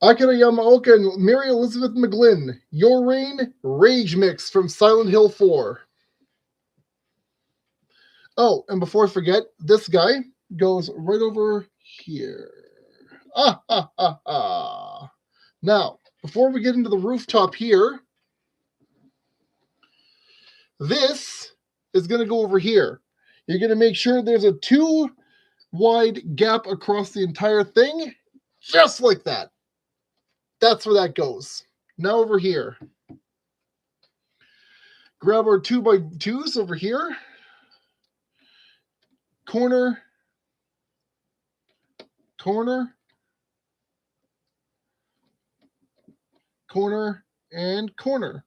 Akira Yamaoka and Mary Elizabeth McGlynn, Your Reign, Rage Mix from Silent Hill 4. Oh, and before I forget, this guy goes right over here. Now, before we get into the rooftop here, this is going to go over here. You're going to make sure there's a 2 wide gap across the entire thing, just like that. That's where that goes. Now over here. Grab our 2x2s over here. Corner, corner, corner, and corner.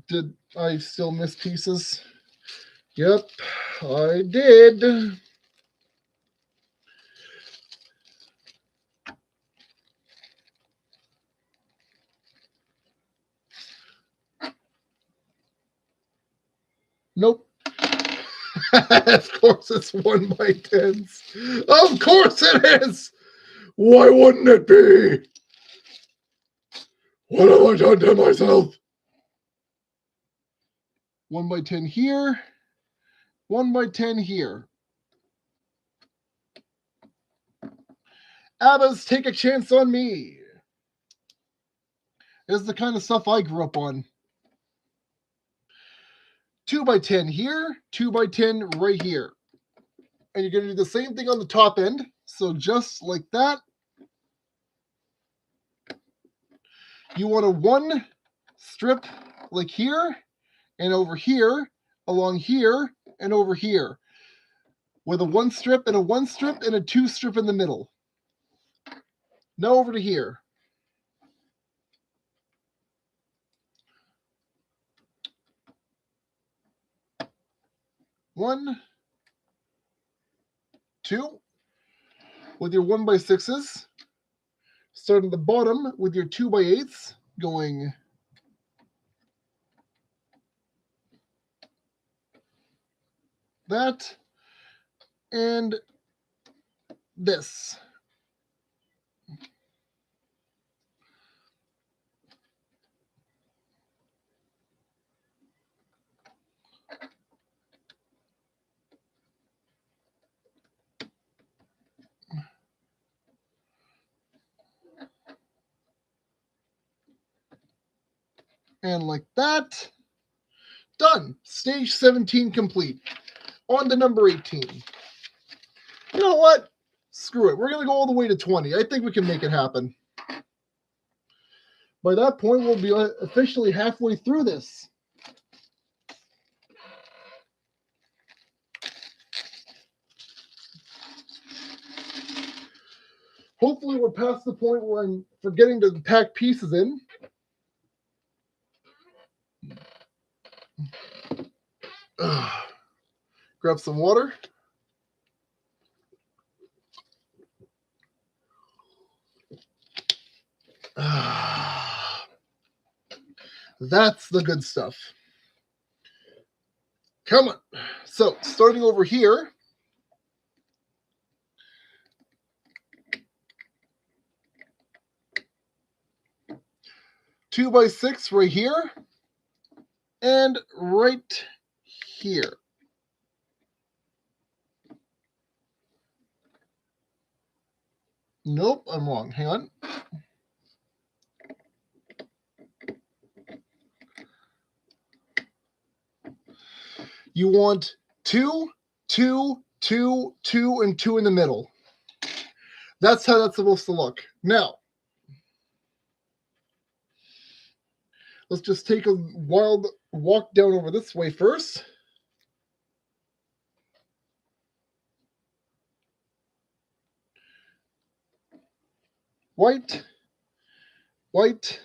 Did I still miss pieces? Yep, I did. Nope. Of course it's 1x10s. Of course it is! Why wouldn't it be? What have I done to myself? 1x10 here. 1x10 here. Abba's Take a Chance on Me. This is the kind of stuff I grew up on. 2x10 here, 2x10 right here. And you're going to do the same thing on the top end. So just like that. You want a 1 strip like here and over here, along here and over here. with a 1 strip and a 1 strip and a 2 strip in the middle. Now over to here. One, 2, with your 1x6s. Start at the bottom with your 2x8s, going that and this. And like that. Done. Stage 17 complete. On to number 18. You know what? Screw it. We're going to go all the way to 20. I think we can make it happen. By that point, we'll be officially halfway through this. Hopefully, we're past the point where I'm forgetting to pack pieces in. Grab some water. That's the good stuff. Come on. So, starting over here. Two by 6 right here. And right here. Nope, I'm wrong. Hang on. You want 2, 2, 2, 2, and 2 in the middle. That's how that's supposed to look. Now, let's just take a wild walk down over this way first. White, white,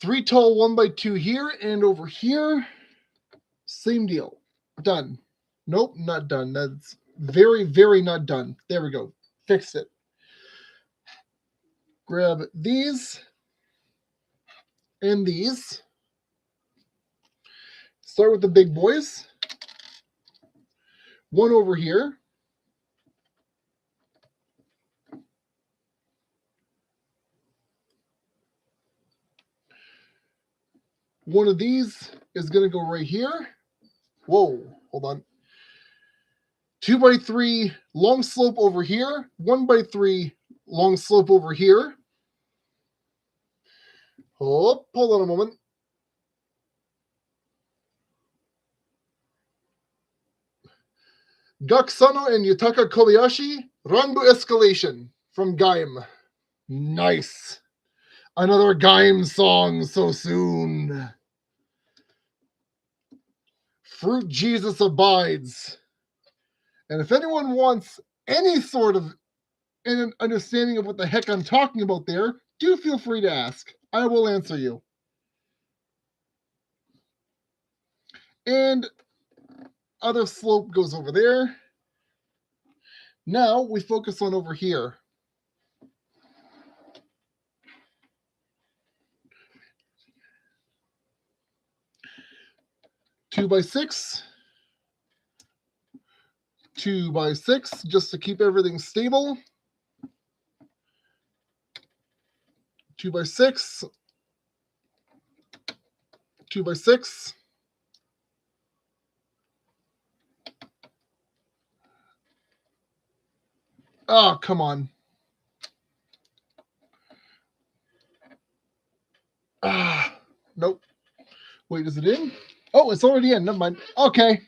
three tall 1x2 here and over here. Same deal. Done. Nope, not done. That's very, very not done. There we go. Fixed it. Grab these and these. Start with the big boys. One over here. One of these is going to go right here. Whoa, hold on. 2x3 long slope over here. 1x3 long slope over here. Oh, hold on a moment. Gakusano and Yutaka Kobayashi, Ranbu Escalation from Gaim. Nice. Another Gaim song so soon. Fruit Jesus abides. And if anyone wants any sort of an understanding of what the heck I'm talking about there, do feel free to ask. I will answer you. And other slope goes over there. Now we focus on over here. Two by 6. 2x6, just to keep everything stable. 2x6. 2x6. Oh, come on. Nope. Wait, is it in? Oh, it's already in. Never mind. Okay.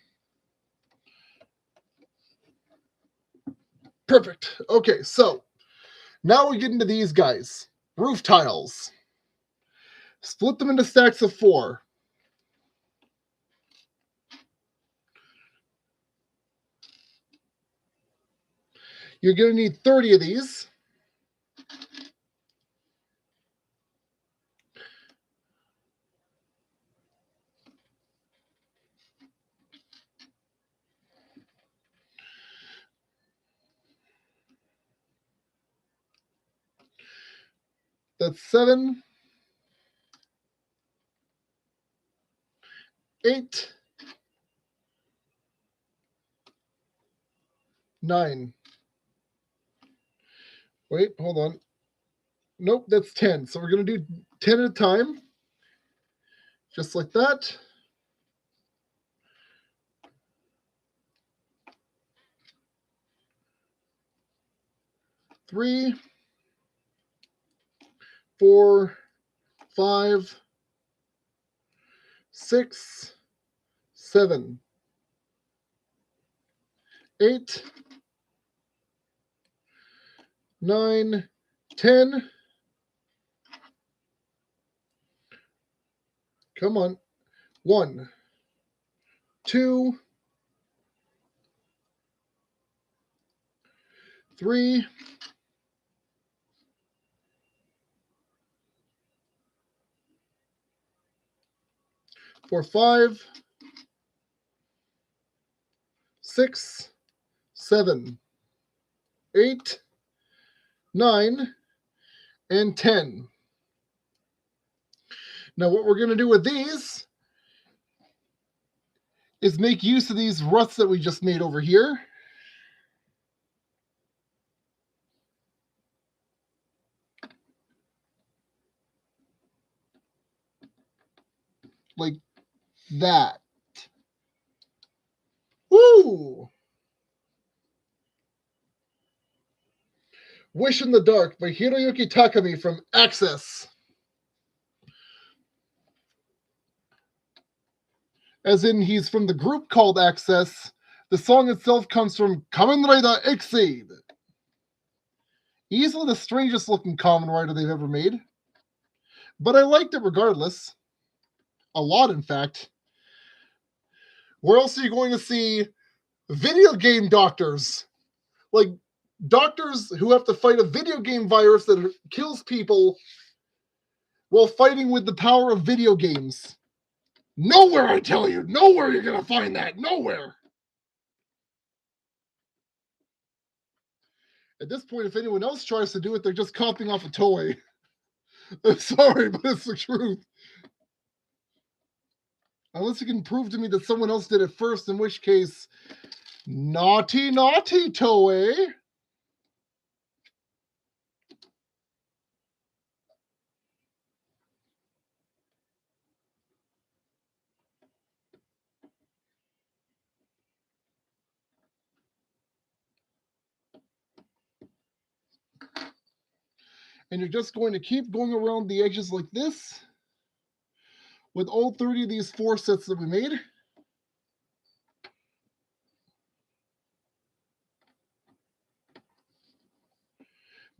Perfect. Okay, so now we get into these guys. Roof tiles. Split them into stacks of 4. You're going to need 30 of these. That's 7, 8, 9. Wait, hold on. Nope, that's 10. So we're going to do 10 at a time. Just like that. Three, 4, 5, 6, 7, 8, 9, 10. Come on. 1, 2, 3, 4, 5, 6, 7, 8, 9, and 10. Now what we're going to do with these is make use of these ruts that we just made over here. Like that. Woo! Wish in the Dark by Hiroyuki Takami from Access. As in, he's from the group called Access. The song itself comes from Kamen Rider Exceed. Easily the strangest looking Kamen Rider they've ever made. But I liked it regardless. A lot, in fact. Where else are you going to see video game doctors? Like, doctors who have to fight a video game virus that kills people while fighting with the power of video games. Nowhere, I tell you. Nowhere you're going to find that. Nowhere. At this point, if anyone else tries to do it, they're just copying off a toy. I'm sorry, but it's the truth. Unless you can prove to me that someone else did it first, in which case, naughty, naughty Toei. And you're just going to keep going around the edges like this with all 30 of these 4 sets that we made.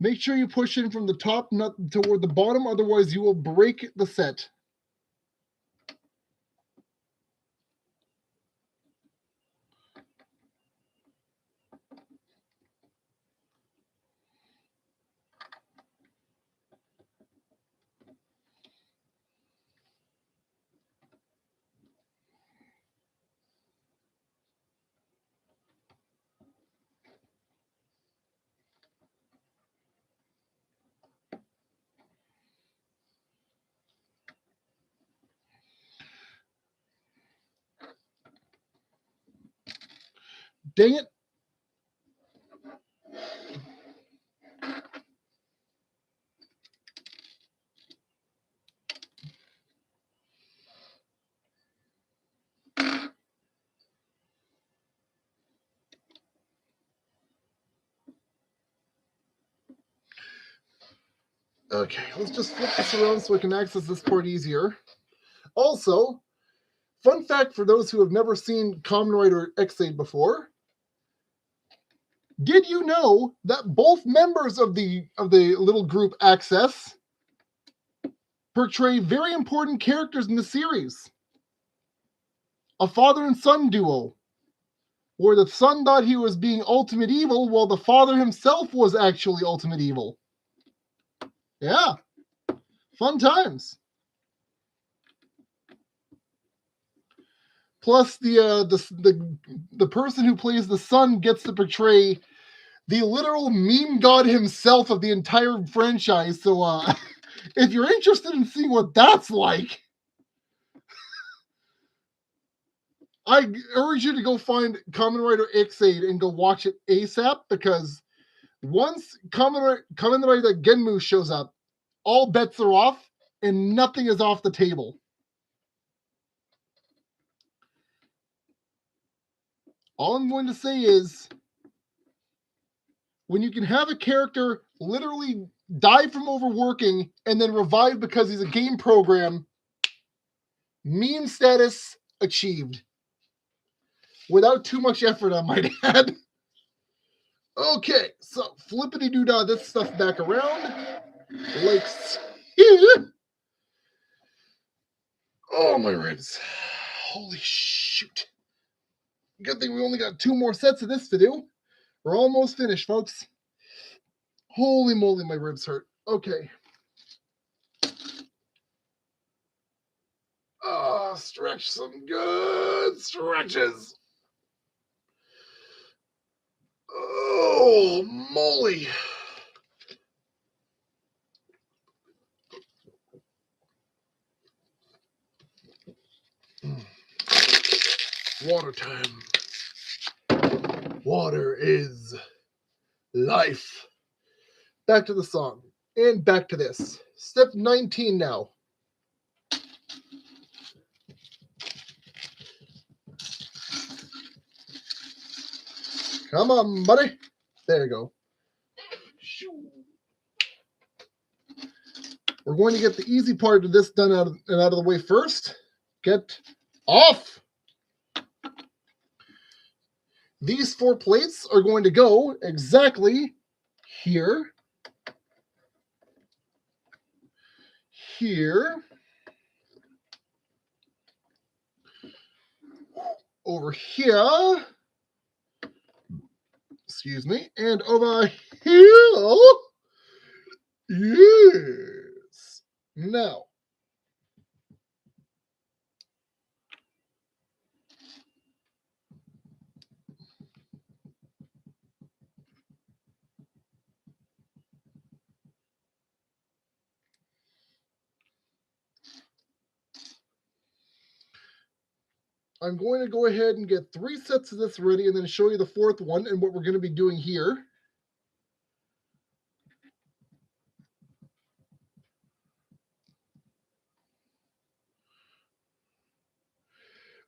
Make sure you push in from the top nut toward the bottom, otherwise you will break the set. Dang it. Okay, let's just flip this around so we can access this part easier. Also, fun fact for those who have never seen Kamen Rider Exceed before, Did you know that both members of the little group Access portray very important characters in the series? A father and son duo, where the son thought he was being ultimate evil while the father himself was actually ultimate evil. Yeah, fun times. Plus, the person who plays the son gets to portray the literal meme god himself of the entire franchise. So, if you're interested in seeing what that's like, I urge you to go find Kamen Rider X8 and go watch it ASAP, because once Kamen Rider Genmu shows up, all bets are off and nothing is off the table. All I'm going to say is, when you can have a character literally die from overworking and then revive because he's a game program, meme status achieved. Without too much effort, I might add. Okay, so flippity-doo-dah this stuff back around. Like, oh, my ribs. Holy shoot. Good thing we only got 2 more sets of this to do. We're almost finished, folks. Holy moly, my ribs hurt. Okay. Oh, stretch some good stretches. Oh, moly. Water time. Water is life. Back to the song. And back to this. Step 19 now. Come on, buddy. There you go. We're going to get the easy part of this done out of the way first. Get off. These 4 plates are going to go exactly here, here, over here, excuse me, and over here. Yes. Now, I'm going to go ahead and get 3 sets of this ready and then show you the 4th one and what we're going to be doing here.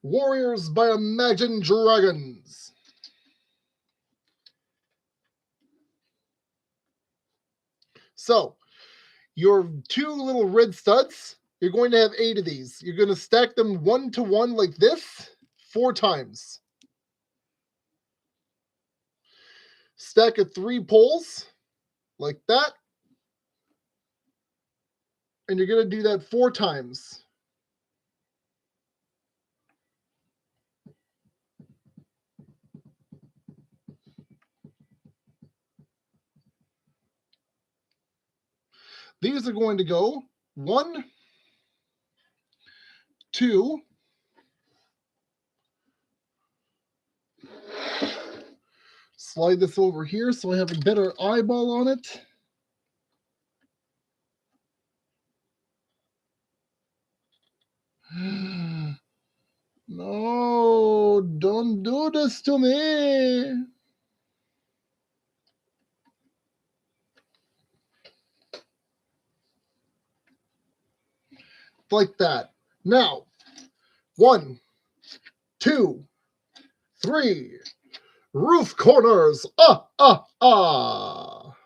Warriors by Imagine Dragons. So, your 2 little red studs, you're going to have 8 of these. You're going to stack them 1 to 1 like this 4 times. Stack of 3 poles like that. And you're going to do that 4 times. These are going to go 1, 2, slide this over here so I have a better eyeball on it. No, don't do this to me. Like that. Now, 1, 2, 3. Roof corners. Ah, ah, ah.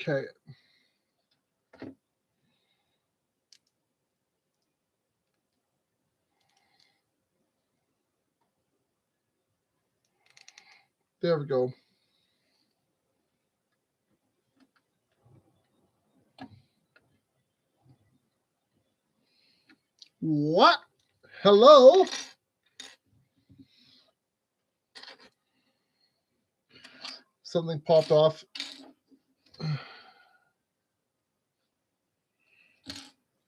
Okay. There we go. What? Hello? Something popped off.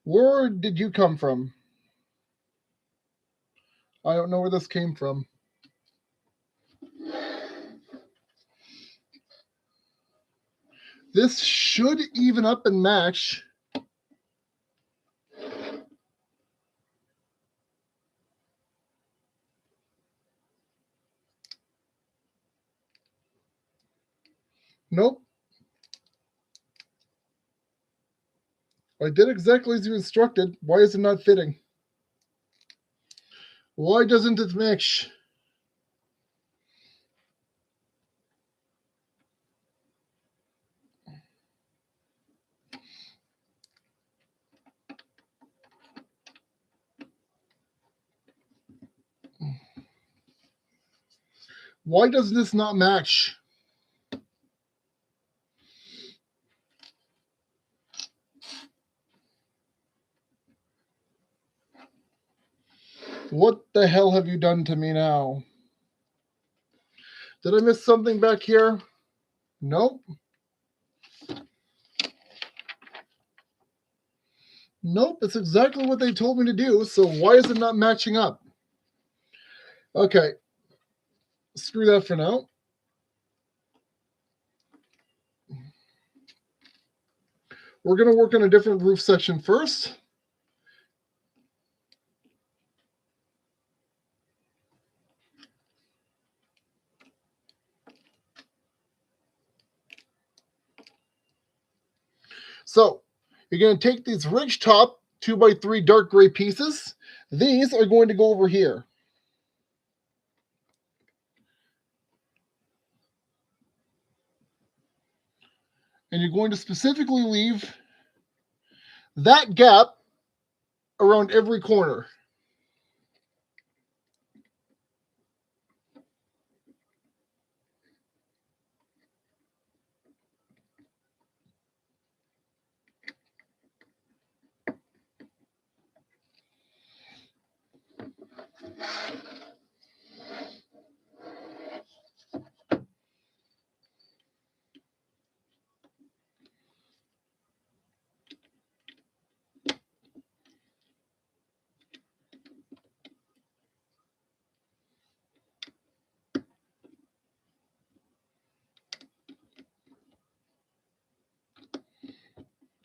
Where did you come from? I don't know where this came from. This should even up and match. Nope. I did exactly as you instructed. Why is it not fitting? Why doesn't it match? Why does this not match? What the hell have you done to me now? Did I miss something back here? Nope. Nope, it's exactly what they told me to do, so why is it not matching up? Okay, screw that for now. We're going to work on a different roof section first. So you're going to take these ridge top 2x3 dark gray pieces. These are going to go over here. And you're going to specifically leave that gap around every corner.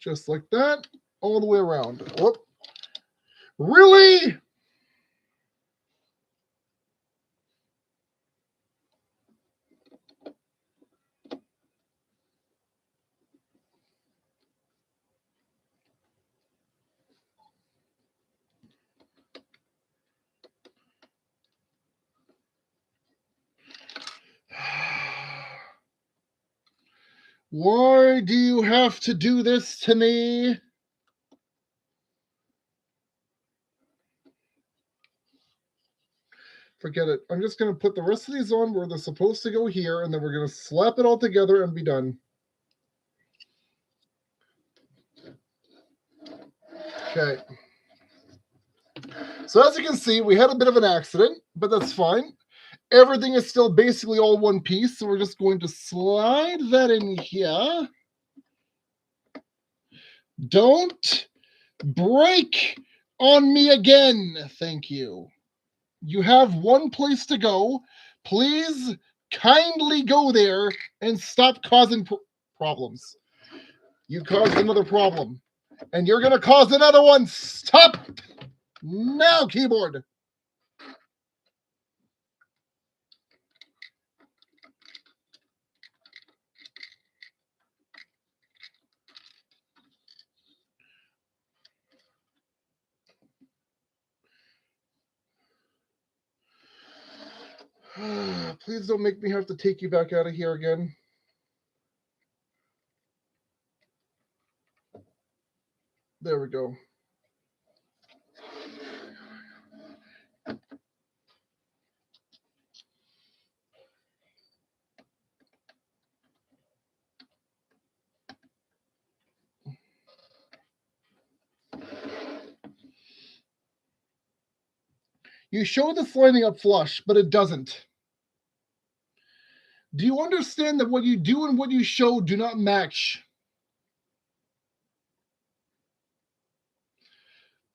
Just like that, all the way around. Whoop. Really? Why do you have to do this to me? Forget it. I'm just going to put the rest of these on where they're supposed to go here, and then we're going to slap it all together and be done. Okay. So as you can see, we had a bit of an accident, but that's fine. Everything is still basically all one piece, so we're just going to slide that in here. Don't break on me again. Thank you. You have one place to go. Please kindly go there and stop causing problems. You caused another problem, and you're going to cause another one. Stop now, keyboard. Please don't make me have to take you back out of here again. There we go. You show this lining up flush, but it doesn't. Do you understand that what you do and what you show do not match?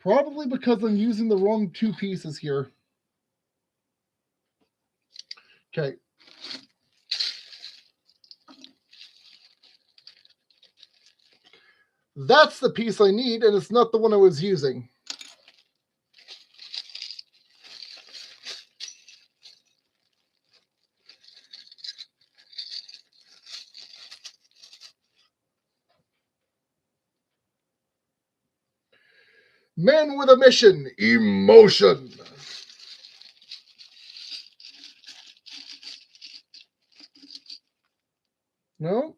Probably because I'm using the wrong two pieces here. Okay. That's the piece I need, and it's not the one I was using. Man with a mission, emotion. No?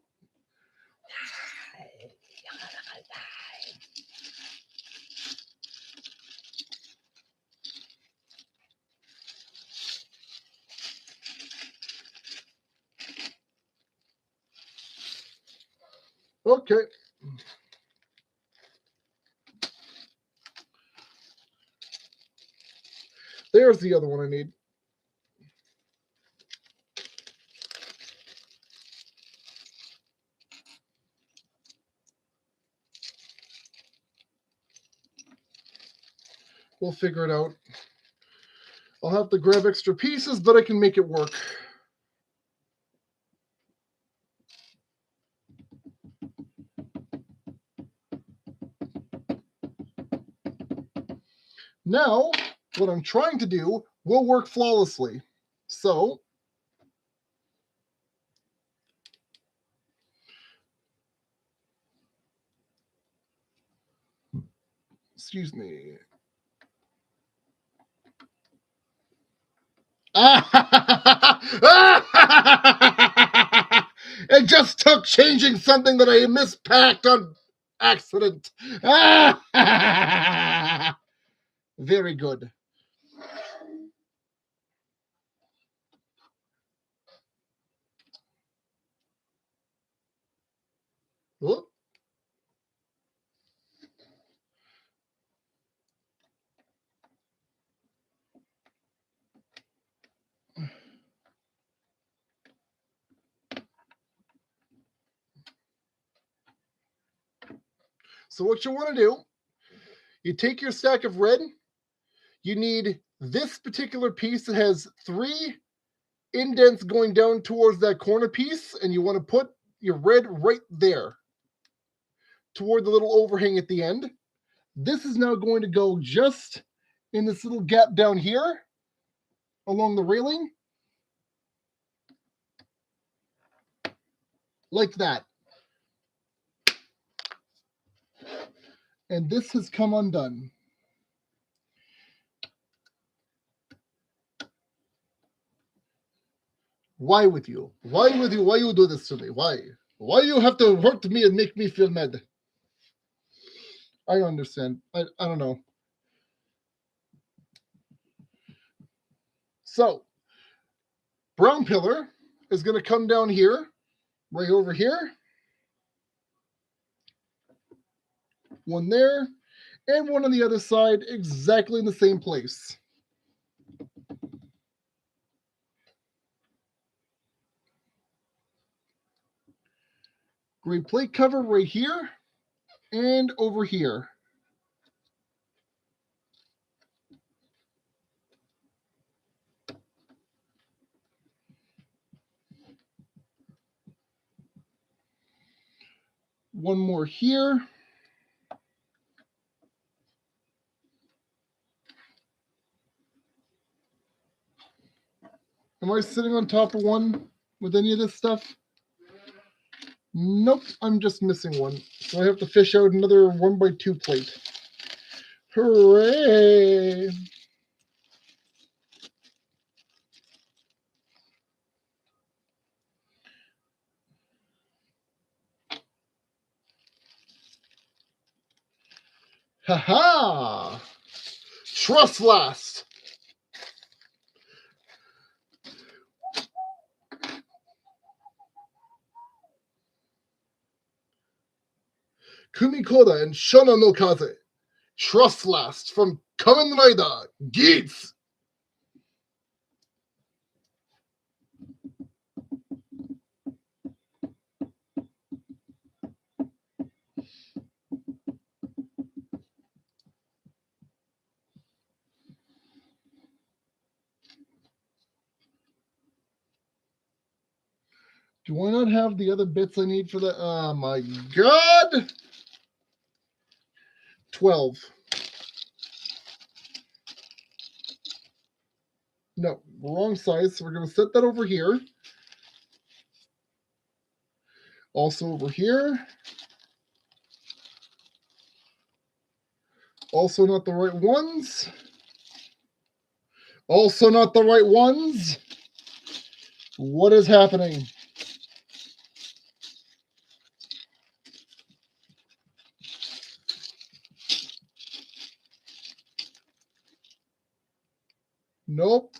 Okay. There's the other one I need. We'll figure it out. I'll have to grab extra pieces, but I can make it work. Now, what I'm trying to do will work flawlessly. So, excuse me. It just took changing something that I mispacked on accident. Very good. Whoop. So what you want to do, you take your stack of red, you need this particular piece that has 3 indents going down towards that corner piece, and you want to put your red right there toward the little overhang at the end. This is now going to go just in this little gap down here along the railing, like that. And this has come undone. Why with you? Why with you? Why you do this to me? Why? Why you have to hurt me and make me feel mad? I don't understand. I don't know. So, brown pillar is going to come down here, right over here. One there, and one on the other side, exactly in the same place. Gray plate cover right here and over here. One more here. Am I sitting on top of one with any of this stuff? Nope, I'm just missing one. So I have to fish out another 1x2 plate. Hooray! Ha-ha! Trust last! Kumikoda and Shona no Kaze. Trust last from Kamen Rider Geats! Do I not have the other bits I need for that? Oh my god! 12. No, wrong size. So we're going to set that over here. Also over here. Also not the right ones. Also not the right ones. What is happening? Nope.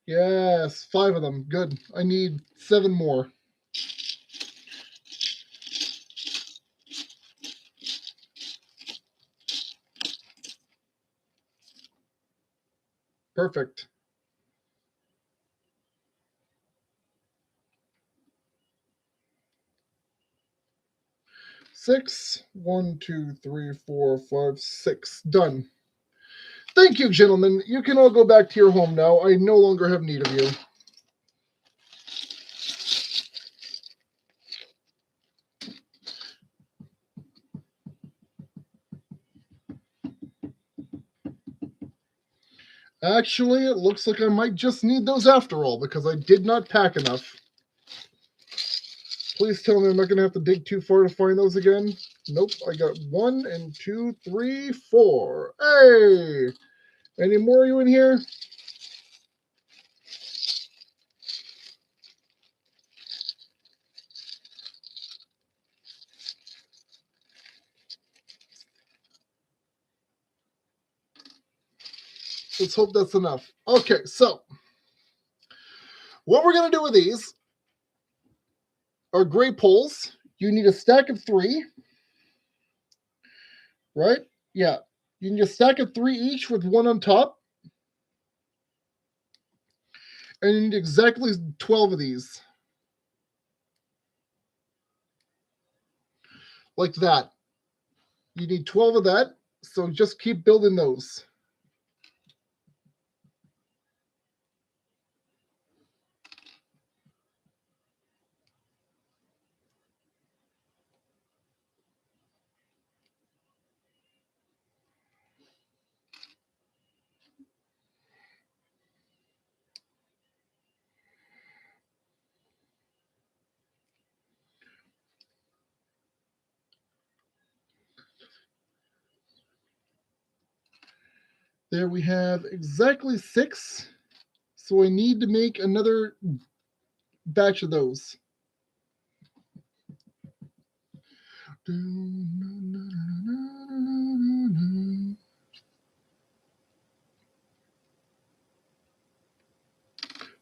Yes, 5 of them. Good. I need 7 more. Perfect. Six. 1, 2, 3, 4, 5, 6. Done. Thank you, gentlemen. You can all go back to your home now. I no longer have need of you. Actually, it looks like I might just need those after all, because I did not pack enough. Please tell me I'm not going to have to dig too far to find those again. Nope, I got 1 and 2, 3, 4. Hey! Any more of you in here? Let's hope that's enough. Okay, so what we're going to do with these are gray poles. You need a stack of 3, right? Yeah. You need a stack of 3 each with 1 on top. And you need exactly 12 of these. Like that. You need 12 of that, so just keep building those. There we have exactly 6. So I need to make another batch of those.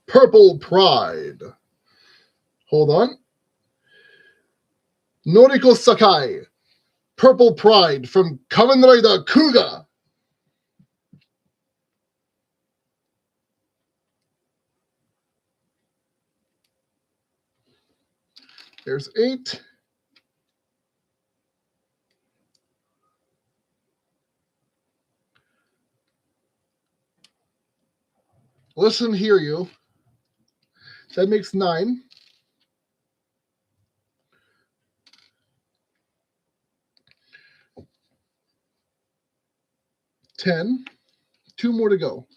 Purple Pride. Hold on. Noriko Sakai. Purple Pride from Kamen Rider Kuga. There's 8. Listen here, you. That makes 9. 10. 2 more to go.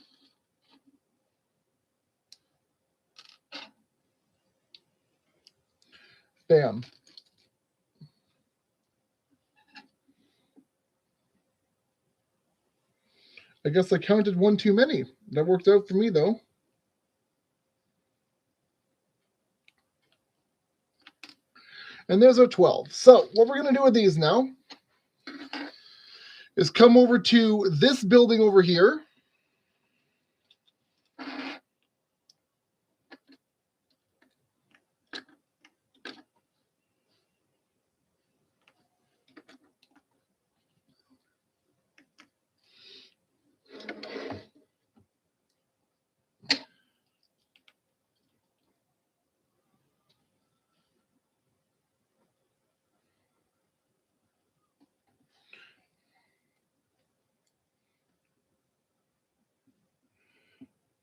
Bam. I guess I counted 1 too many. That worked out for me, though. And there's our 12. So what we're going to do with these now is come over to this building over here.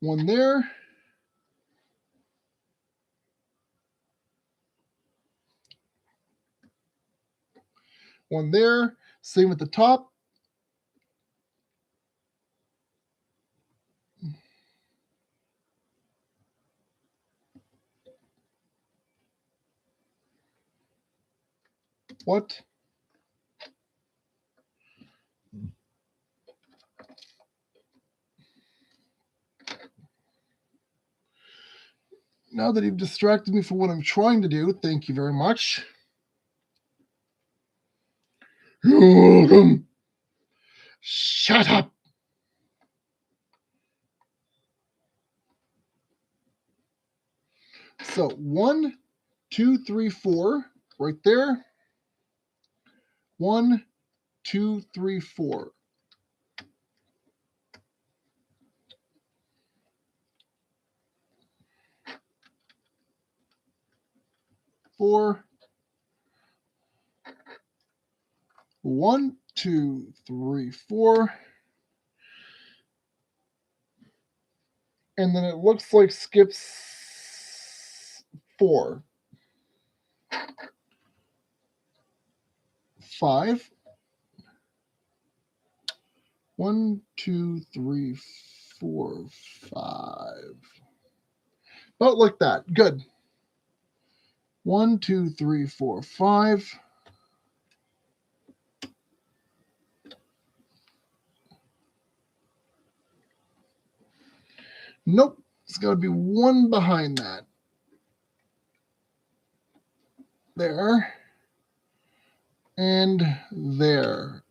One there. One there. Same at the top. What? Now that you've distracted me from what I'm trying to do, thank you very much. You're welcome. Shut up. So 1, 2, 3, 4, right there. 1, 2, 3, 4. 4. 1, 2, 3, 4. And then it looks like skips 4. 5. 1, 2, 3, 4, 5. About like that. Good. 1, 2, 3, 4, 5. Nope. It's got to be one behind that. There. And there.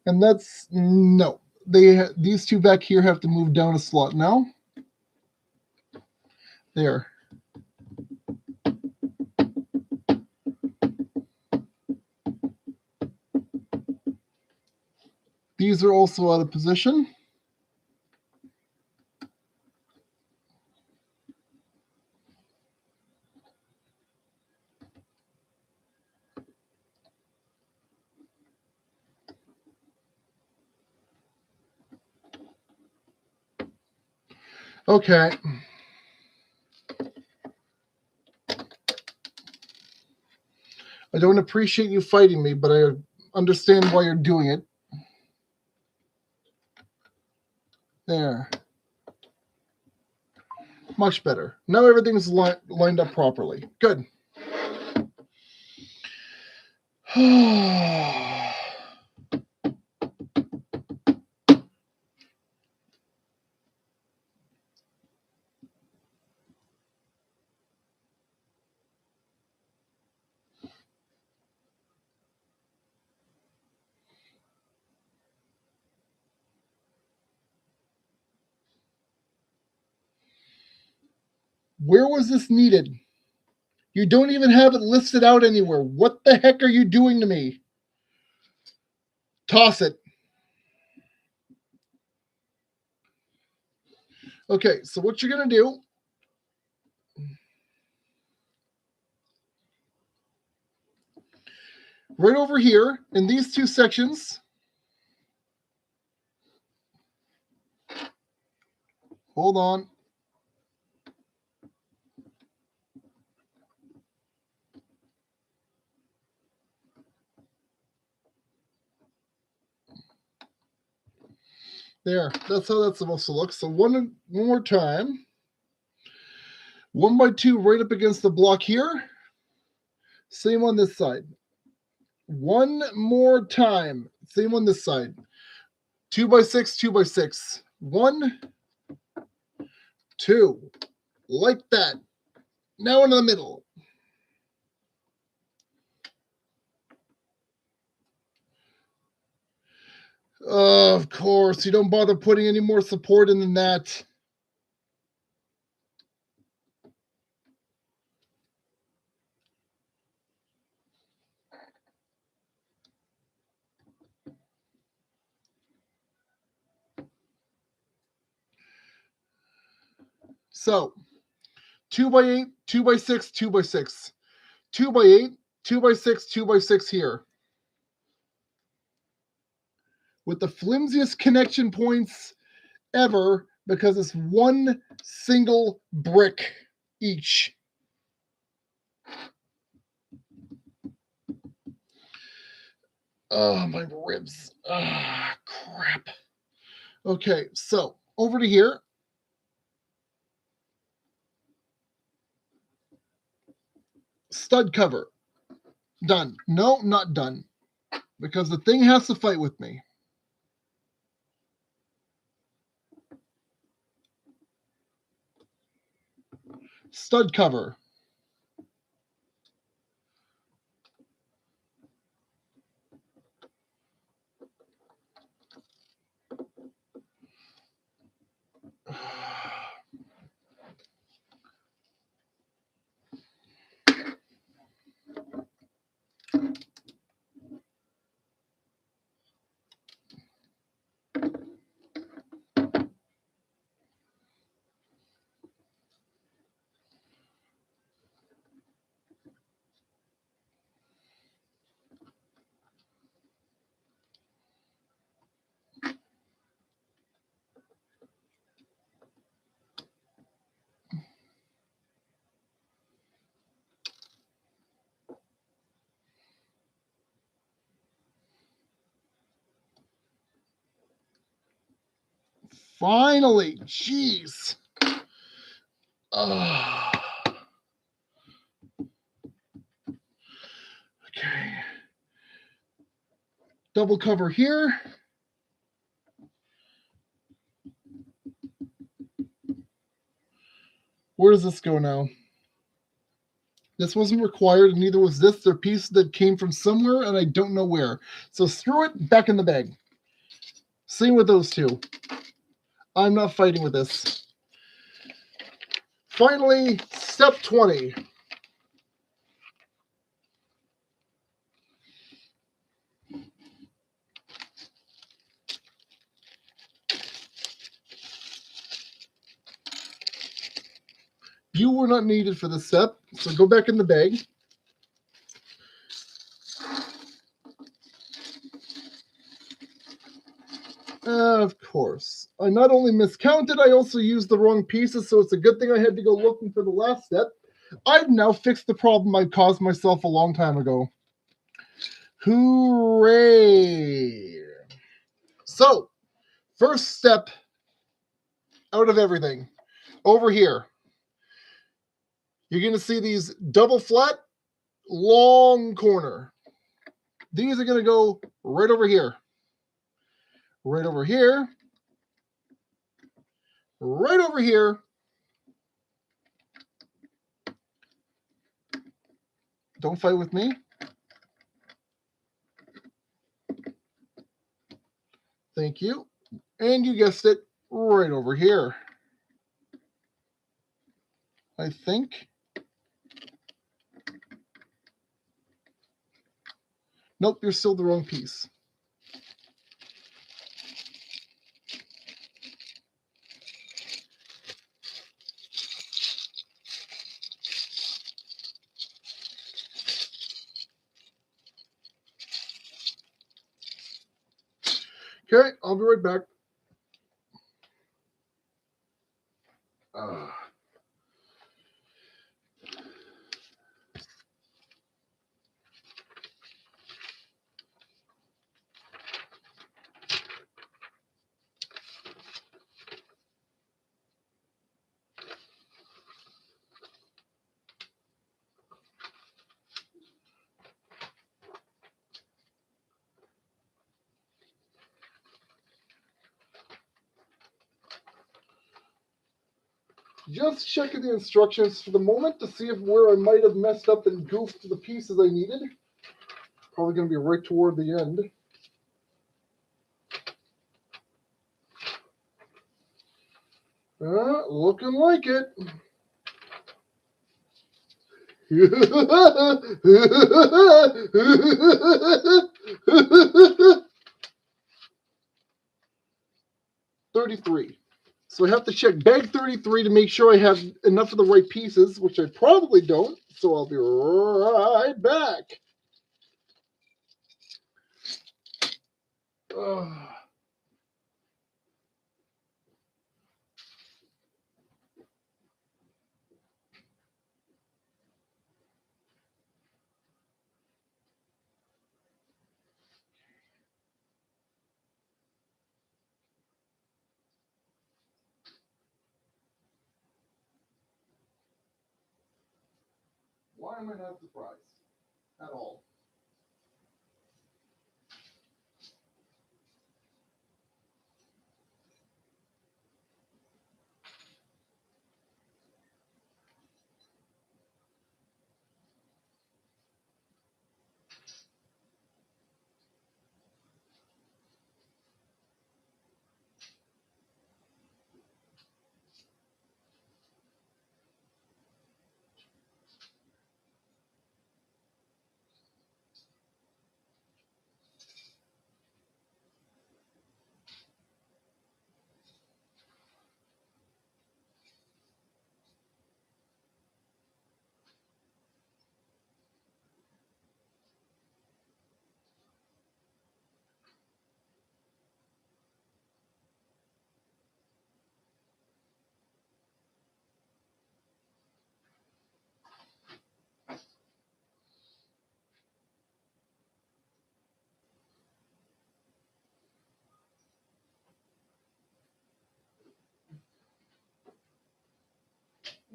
And that's no. These two back here have to move down a slot now. There. These are also out of position. Okay. I don't appreciate you fighting me, but I understand why you're doing it. There. Much better. Now everything's lined up properly. Good. Where was this needed? You don't even have it listed out anywhere. What the heck are you doing to me? Toss it. Okay, so what you're going to do, right over here in these two sections, hold on. There, that's how that's supposed to look. So one more time. 1 by 2 right up against the block here. Same on this side. One more time. Same on this side. 2 by 6, 2 by 6. 1, 2. Like that. Now into the middle. Of course, you don't bother putting any more support in than that. So, 2 by 8, 2 by 6, 2 by 6. 2 by 8, 2 by 6, 2 by 6 here. with the flimsiest connection points ever because it's one single brick each. Oh, my ribs. Ah, crap. Okay, so over to here. Stud cover. Done. No, not done. Because the thing has to fight with me. Stud cover. Finally, jeez. Okay. Double cover here. Where does this go now? This wasn't required, and neither was this. They're pieces that came from somewhere, and I don't know where. So screw it, back in the bag. Same with those two. I'm not fighting with this. Finally, step 20. You were not needed for this step, so go back in the bag. Of course. I not only miscounted, I also used the wrong pieces, so it's a good thing I had to go looking for the last step. I've now fixed the problem I caused myself a long time ago. Hooray! So, first step out of everything. Over here, you're going to see these double flat, long corner. These are going to go right over here. Right over here. Right over here. Don't fight with me. Thank you. And you guessed it, right over here. I think. Nope, you're still the wrong piece. Okay, I'll be right back. Just checking the instructions for the moment to see if where I might have messed up and goofed the pieces I needed. Probably going to be right toward the end. Looking like it. $33. So I have to check bag 33 to make sure I have enough of the right pieces, which I probably don't. So I'll be right back. Why am I not surprised at all?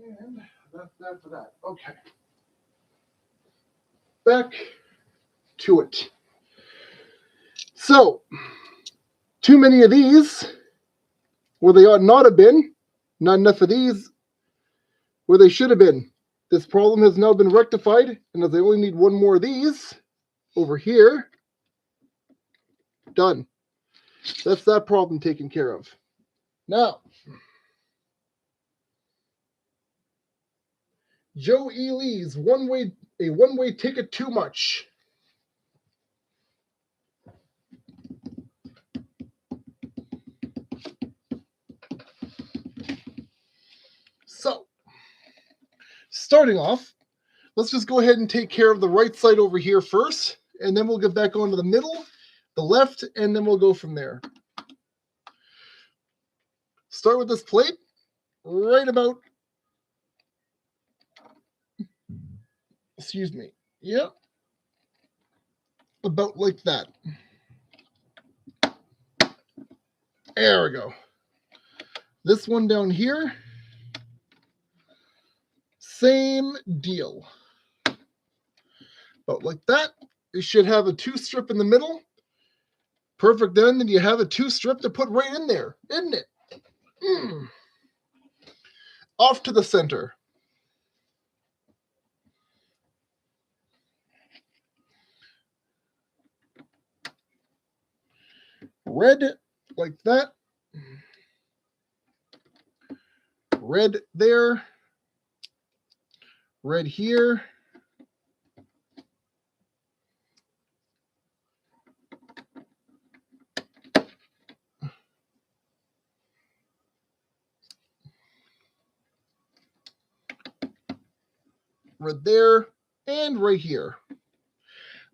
And that's that for that. Okay. Back to it. So, too many of these where they ought not have been, not enough of these where they should have been. This problem has now been rectified, and as I only need one more of these over here, done. That's that problem taken care of. Now, Joe E. Lee's one-way ticket too much. So, starting off, let's just go ahead and take care of the right side over here first, and then we'll get back onto the middle, the left, and then we'll go from there. Start with this plate right about, excuse me, yeah, about like that. There we go. This one down here, same deal. About like that. You should have a 2-strip in the middle. Perfect then. Then you have a 2-strip to put right in there, isn't it? Off to the center. Red like that. Red there. Red here. Red there, and right here.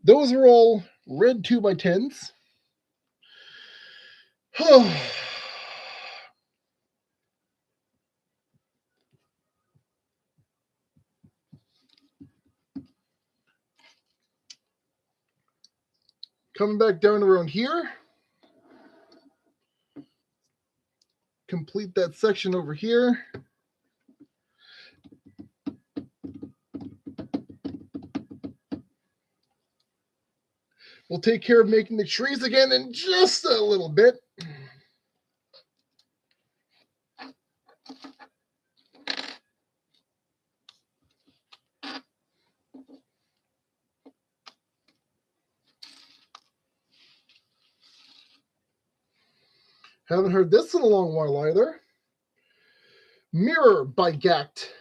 Those are all red 2x10s. Coming back down around here. Complete that section over here. We'll take care of making the trees again in just a little bit. Haven't heard this in a long while either. Mirror by Gact.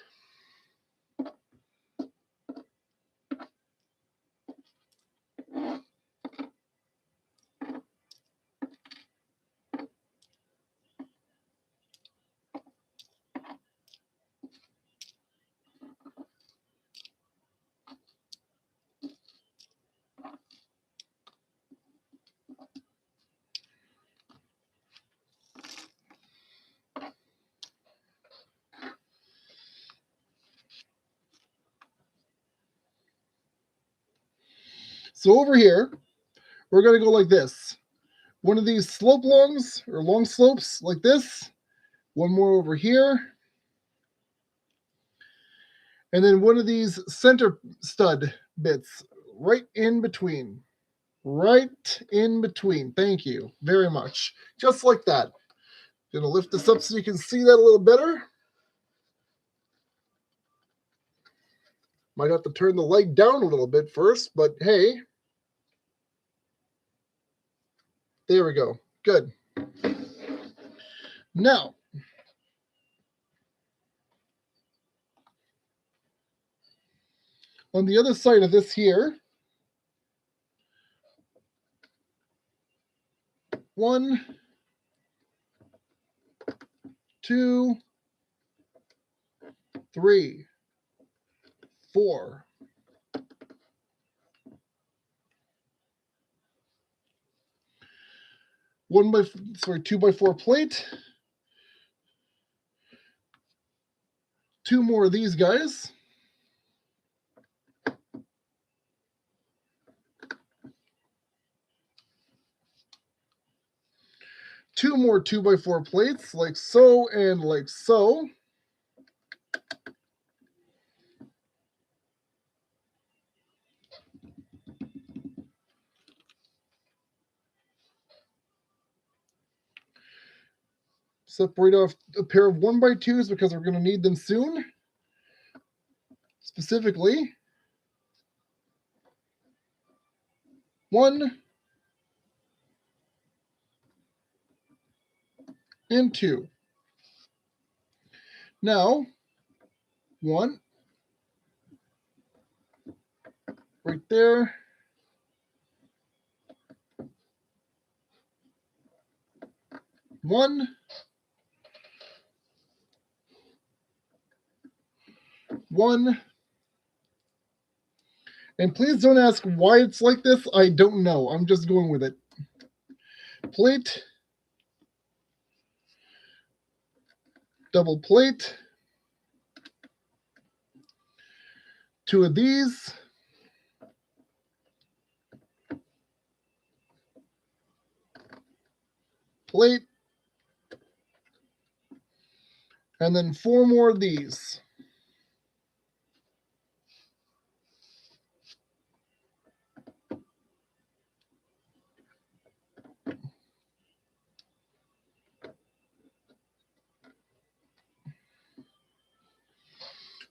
So over here, we're going to go like this. One of these slope longs, or long slopes like this. One more over here. And then one of these center stud bits right in between. Right in between. Thank you very much. Just like that. Gonna lift this up so you can see that a little better. Might have to turn the light down a little bit first, but hey. There we go. Good. Now, on the other side of this here, 1, 2, 3, 4. Two by four plate. 2 more of these guys. Two more 2 by 4 plates, like so and like so. Separate off a pair of 1 by 2s because we're going to need them soon. Specifically, 1 and 2. Now, 1 right there. 1. 1. And please don't ask why it's like this. I don't know. I'm just going with it. Plate. Double plate. 2 of these. Plate. And then 4 more of these.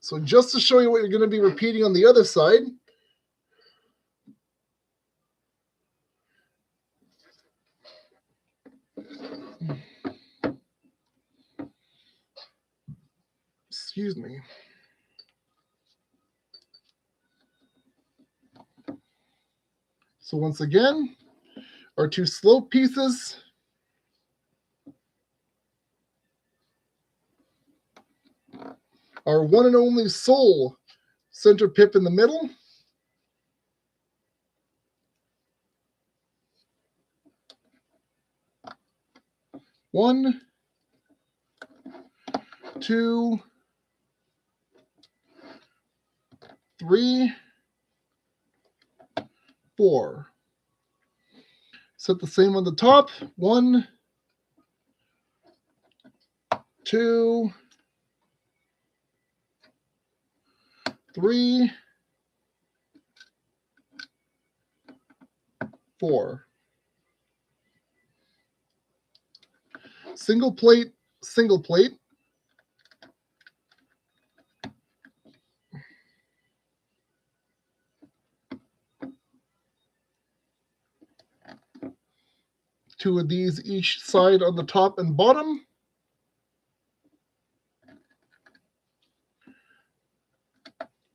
So just to show you what you're going to be repeating on the other side, excuse me. So once again, our 2 slope pieces. Our one and only sole center pip in the middle. One, 2, 3, 4. Set the same on the top. 1, 2, 3, 4. Single plate, single plate. Two of these each side on the top and bottom.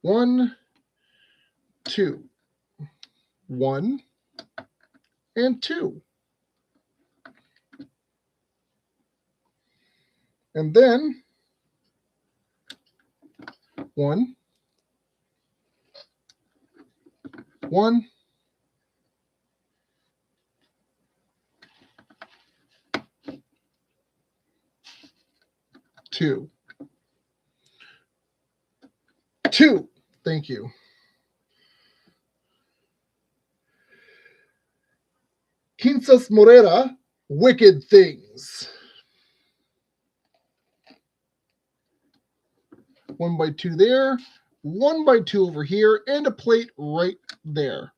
One, 2. 1 and 2. And then 1, 1, 2. 2. Thank you. Quinzas Morera, Wicked Things. 1 by 2 there. 1x2 over here, and a plate right there.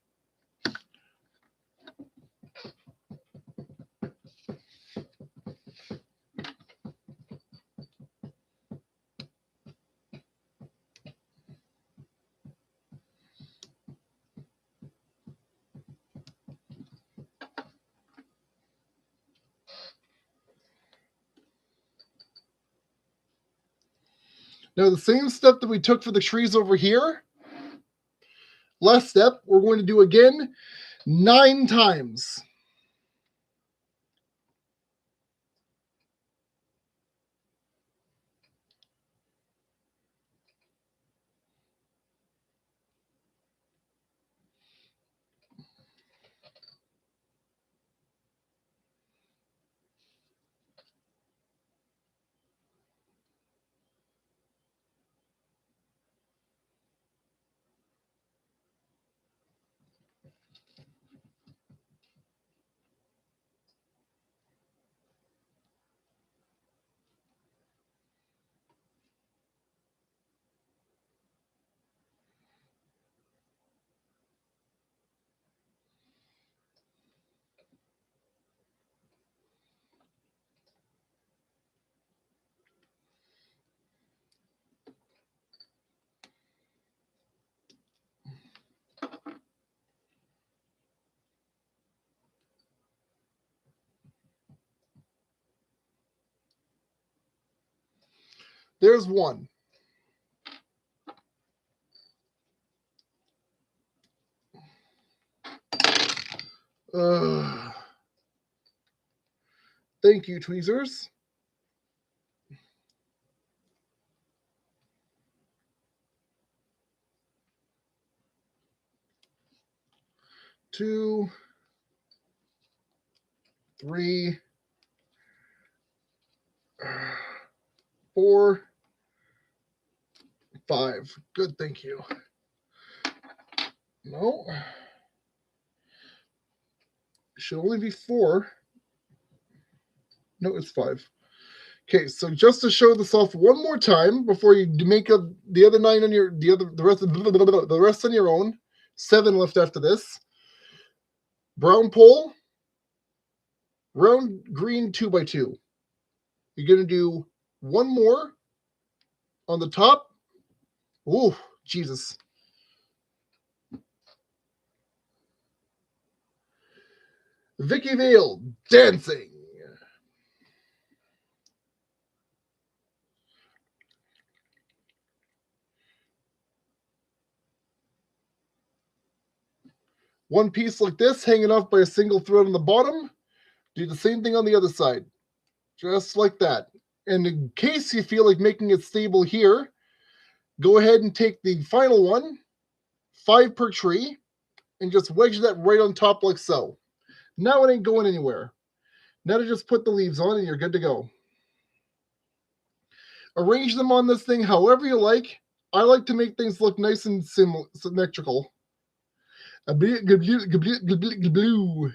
Now the same step that we took for the trees over here, last step, we're going to do again 9 times. There's one. Thank you, tweezers. Two, 3, 4, 5. Good, thank you. No. It should only be 4. No, it's 5. Okay, so just to show this off one more time before you make up the other 9 on your the rest on your own. 7 left after this. Brown pole, round green 2x2. You're gonna do one more on the top. Ooh, Jesus. Vicky Vale dancing. One piece like this hanging off by a single thread on the bottom. Do the same thing on the other side. Just like that. And in case you feel like making it stable here, go ahead and take the final one, 5 per tree, and just wedge that right on top like so. Now it ain't going anywhere. Now to just put the leaves on and you're good to go. Arrange them on this thing however you like. I like to make things look nice and symmetrical. Blue.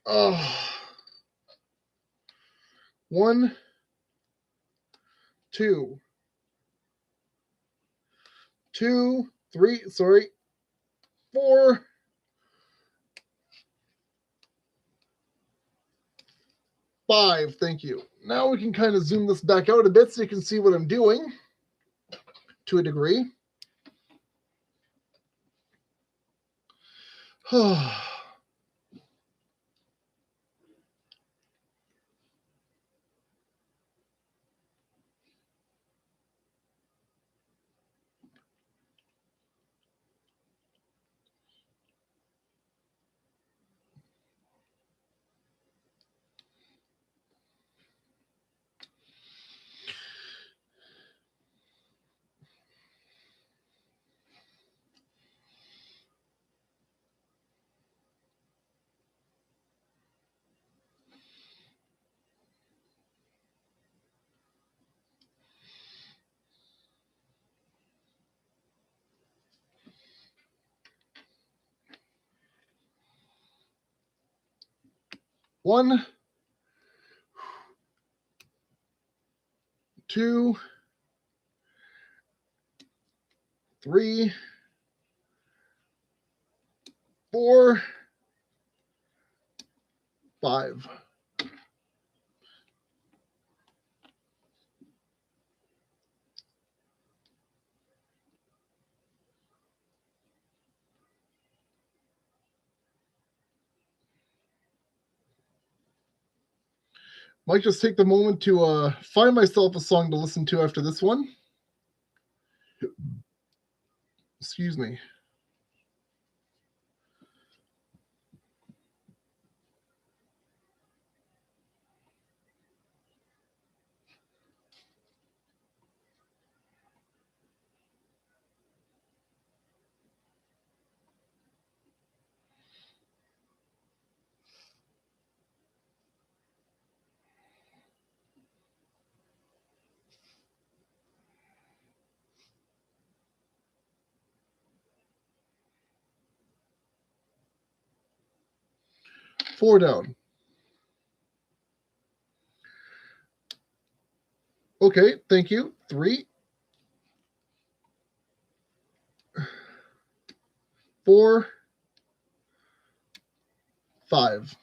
Oh. 1, 2, 2, 3, sorry, 4, 5. Thank you. Now we can kind of zoom this back out a bit so you can see what I'm doing to a degree. 1, 2, 3, 4, 5. Might just take the moment to find myself a song to listen to after this one. Excuse me. Four down. Okay, thank you. 3, 4, 5.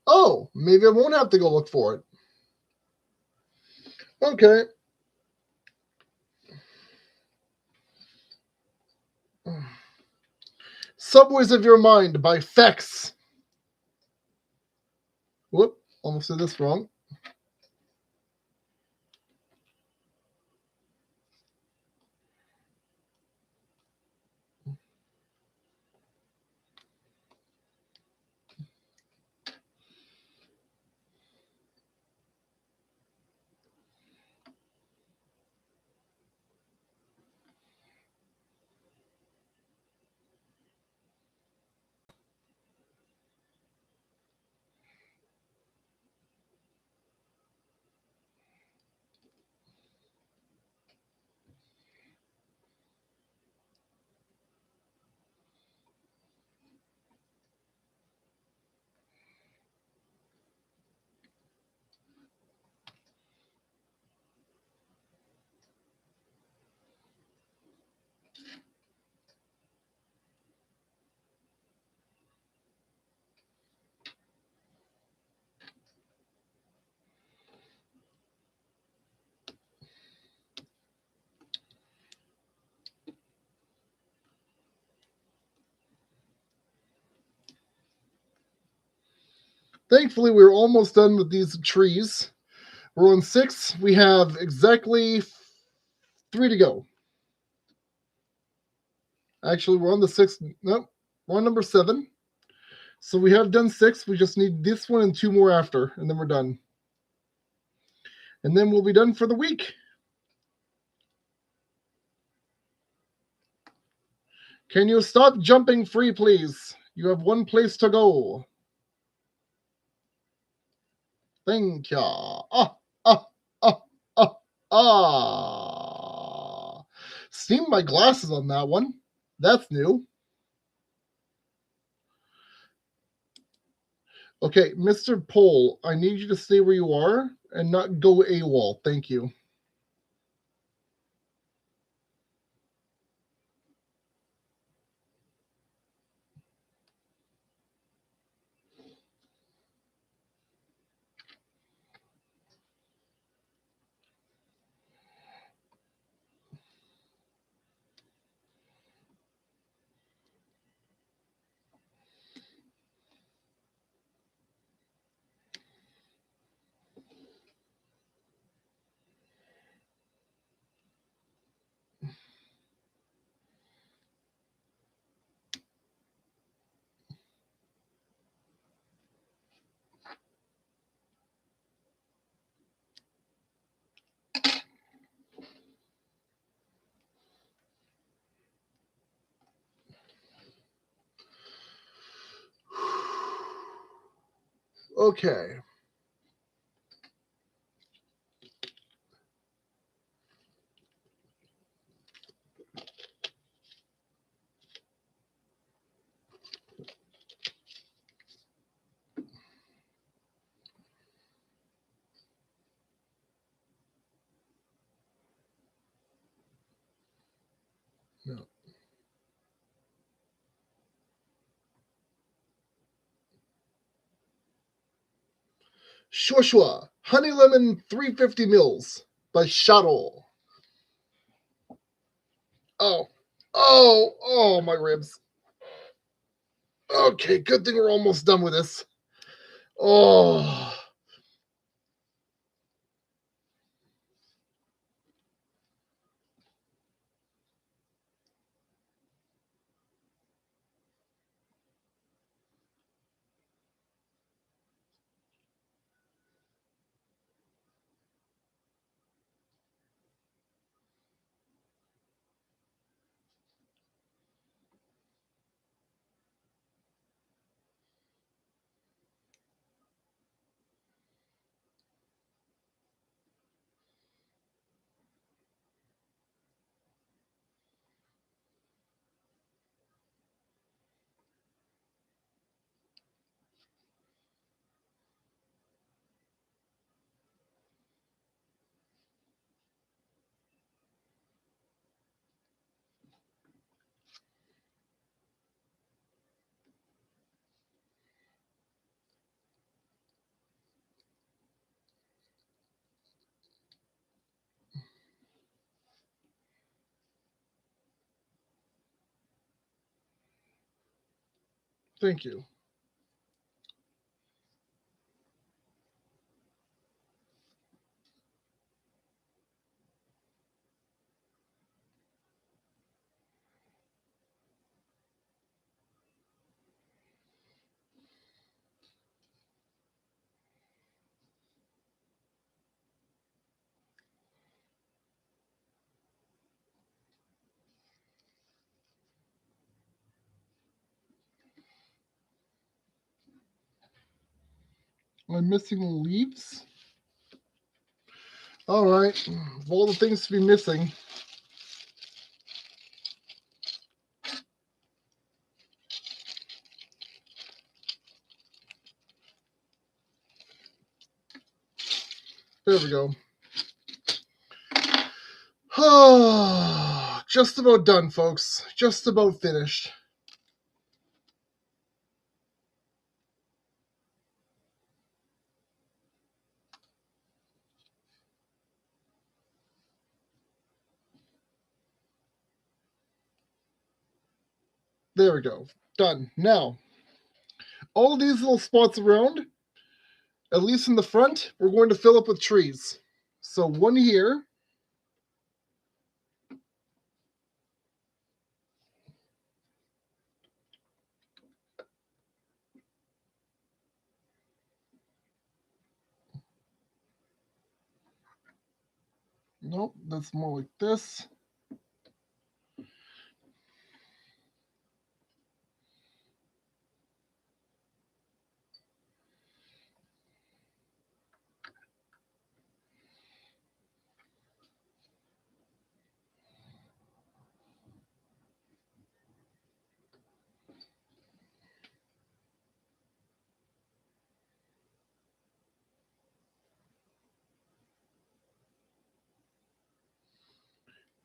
Oh, maybe I won't have to go look for it. Okay. Subways of Your Mind by Fex. Whoop, almost did this wrong. Thankfully, we're almost done with these trees. We're on 6. We have exactly 3 to go. Actually, we're on the 6th. Nope, we're on number 7. So we have done 6. We just need this one and 2 more after, and then we're done. And then we'll be done for the week. Can you stop jumping free, please? You have 1 place to go. Thank ya. Ah, ah, ah, ah, ah. Steamed my glasses on that one. That's new. Okay, Mr. Pole, I need you to stay where you are and not go AWOL. Thank you. Okay. No. Shua Honey Lemon 350 mils by Shuttle. Oh, my ribs. Okay, good thing we're almost done with this. Oh. Thank you. I'm missing leaves. All right, of all the things to be missing. There we go. Oh, just about done, folks. Just about finished. There we go. Done. Now, all these little spots around, at least in the front, we're going to fill up with trees. So one here. Nope, that's more like this.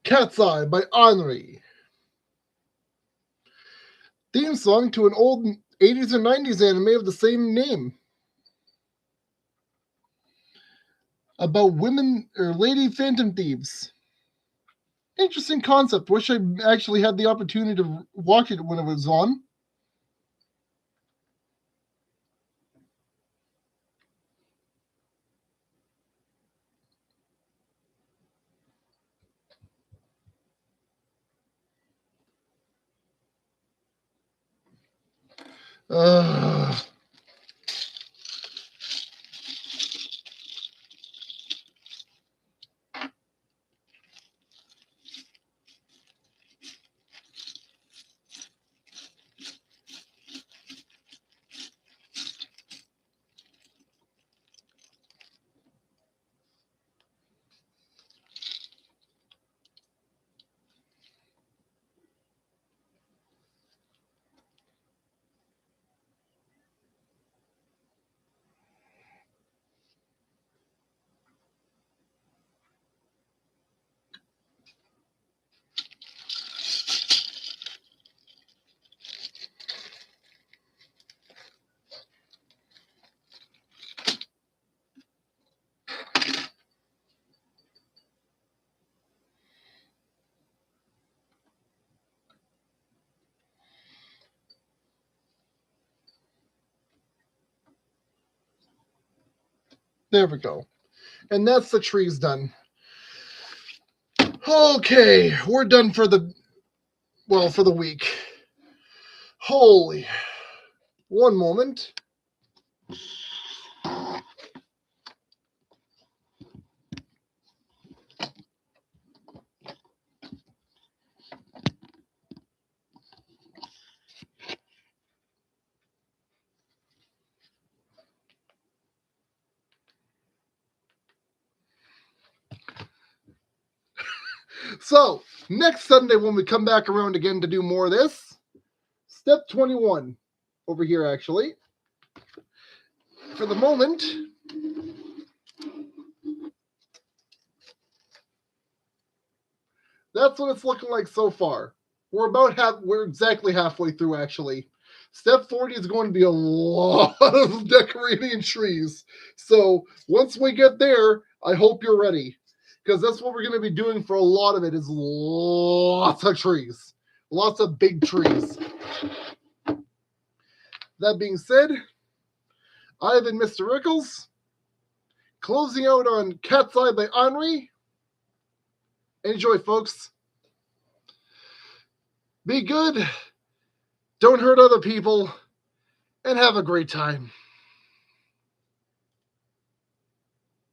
Cat's Eye by Henri. Theme song to an old 80s or 90s anime of the same name. About women or lady phantom thieves. Interesting concept. Wish I actually had the opportunity to watch it when it was on. Uh, There we go. And that's the trees done. Okay, we're done for the week. Holy. One moment. So, next Sunday when we come back around again to do more of this, step 21 over here actually. For the moment, that's what it's looking like so far. We're exactly halfway through actually. Step 40 is going to be a lot of decorating trees. So once we get there, I hope you're ready. Because that's what we're going to be doing for a lot of it is lots of trees. Lots of big trees. That being said, I've been Mr. Rickles, closing out on Cat's Eye by Henri. Enjoy, folks. Be good, don't hurt other people, and have a great time.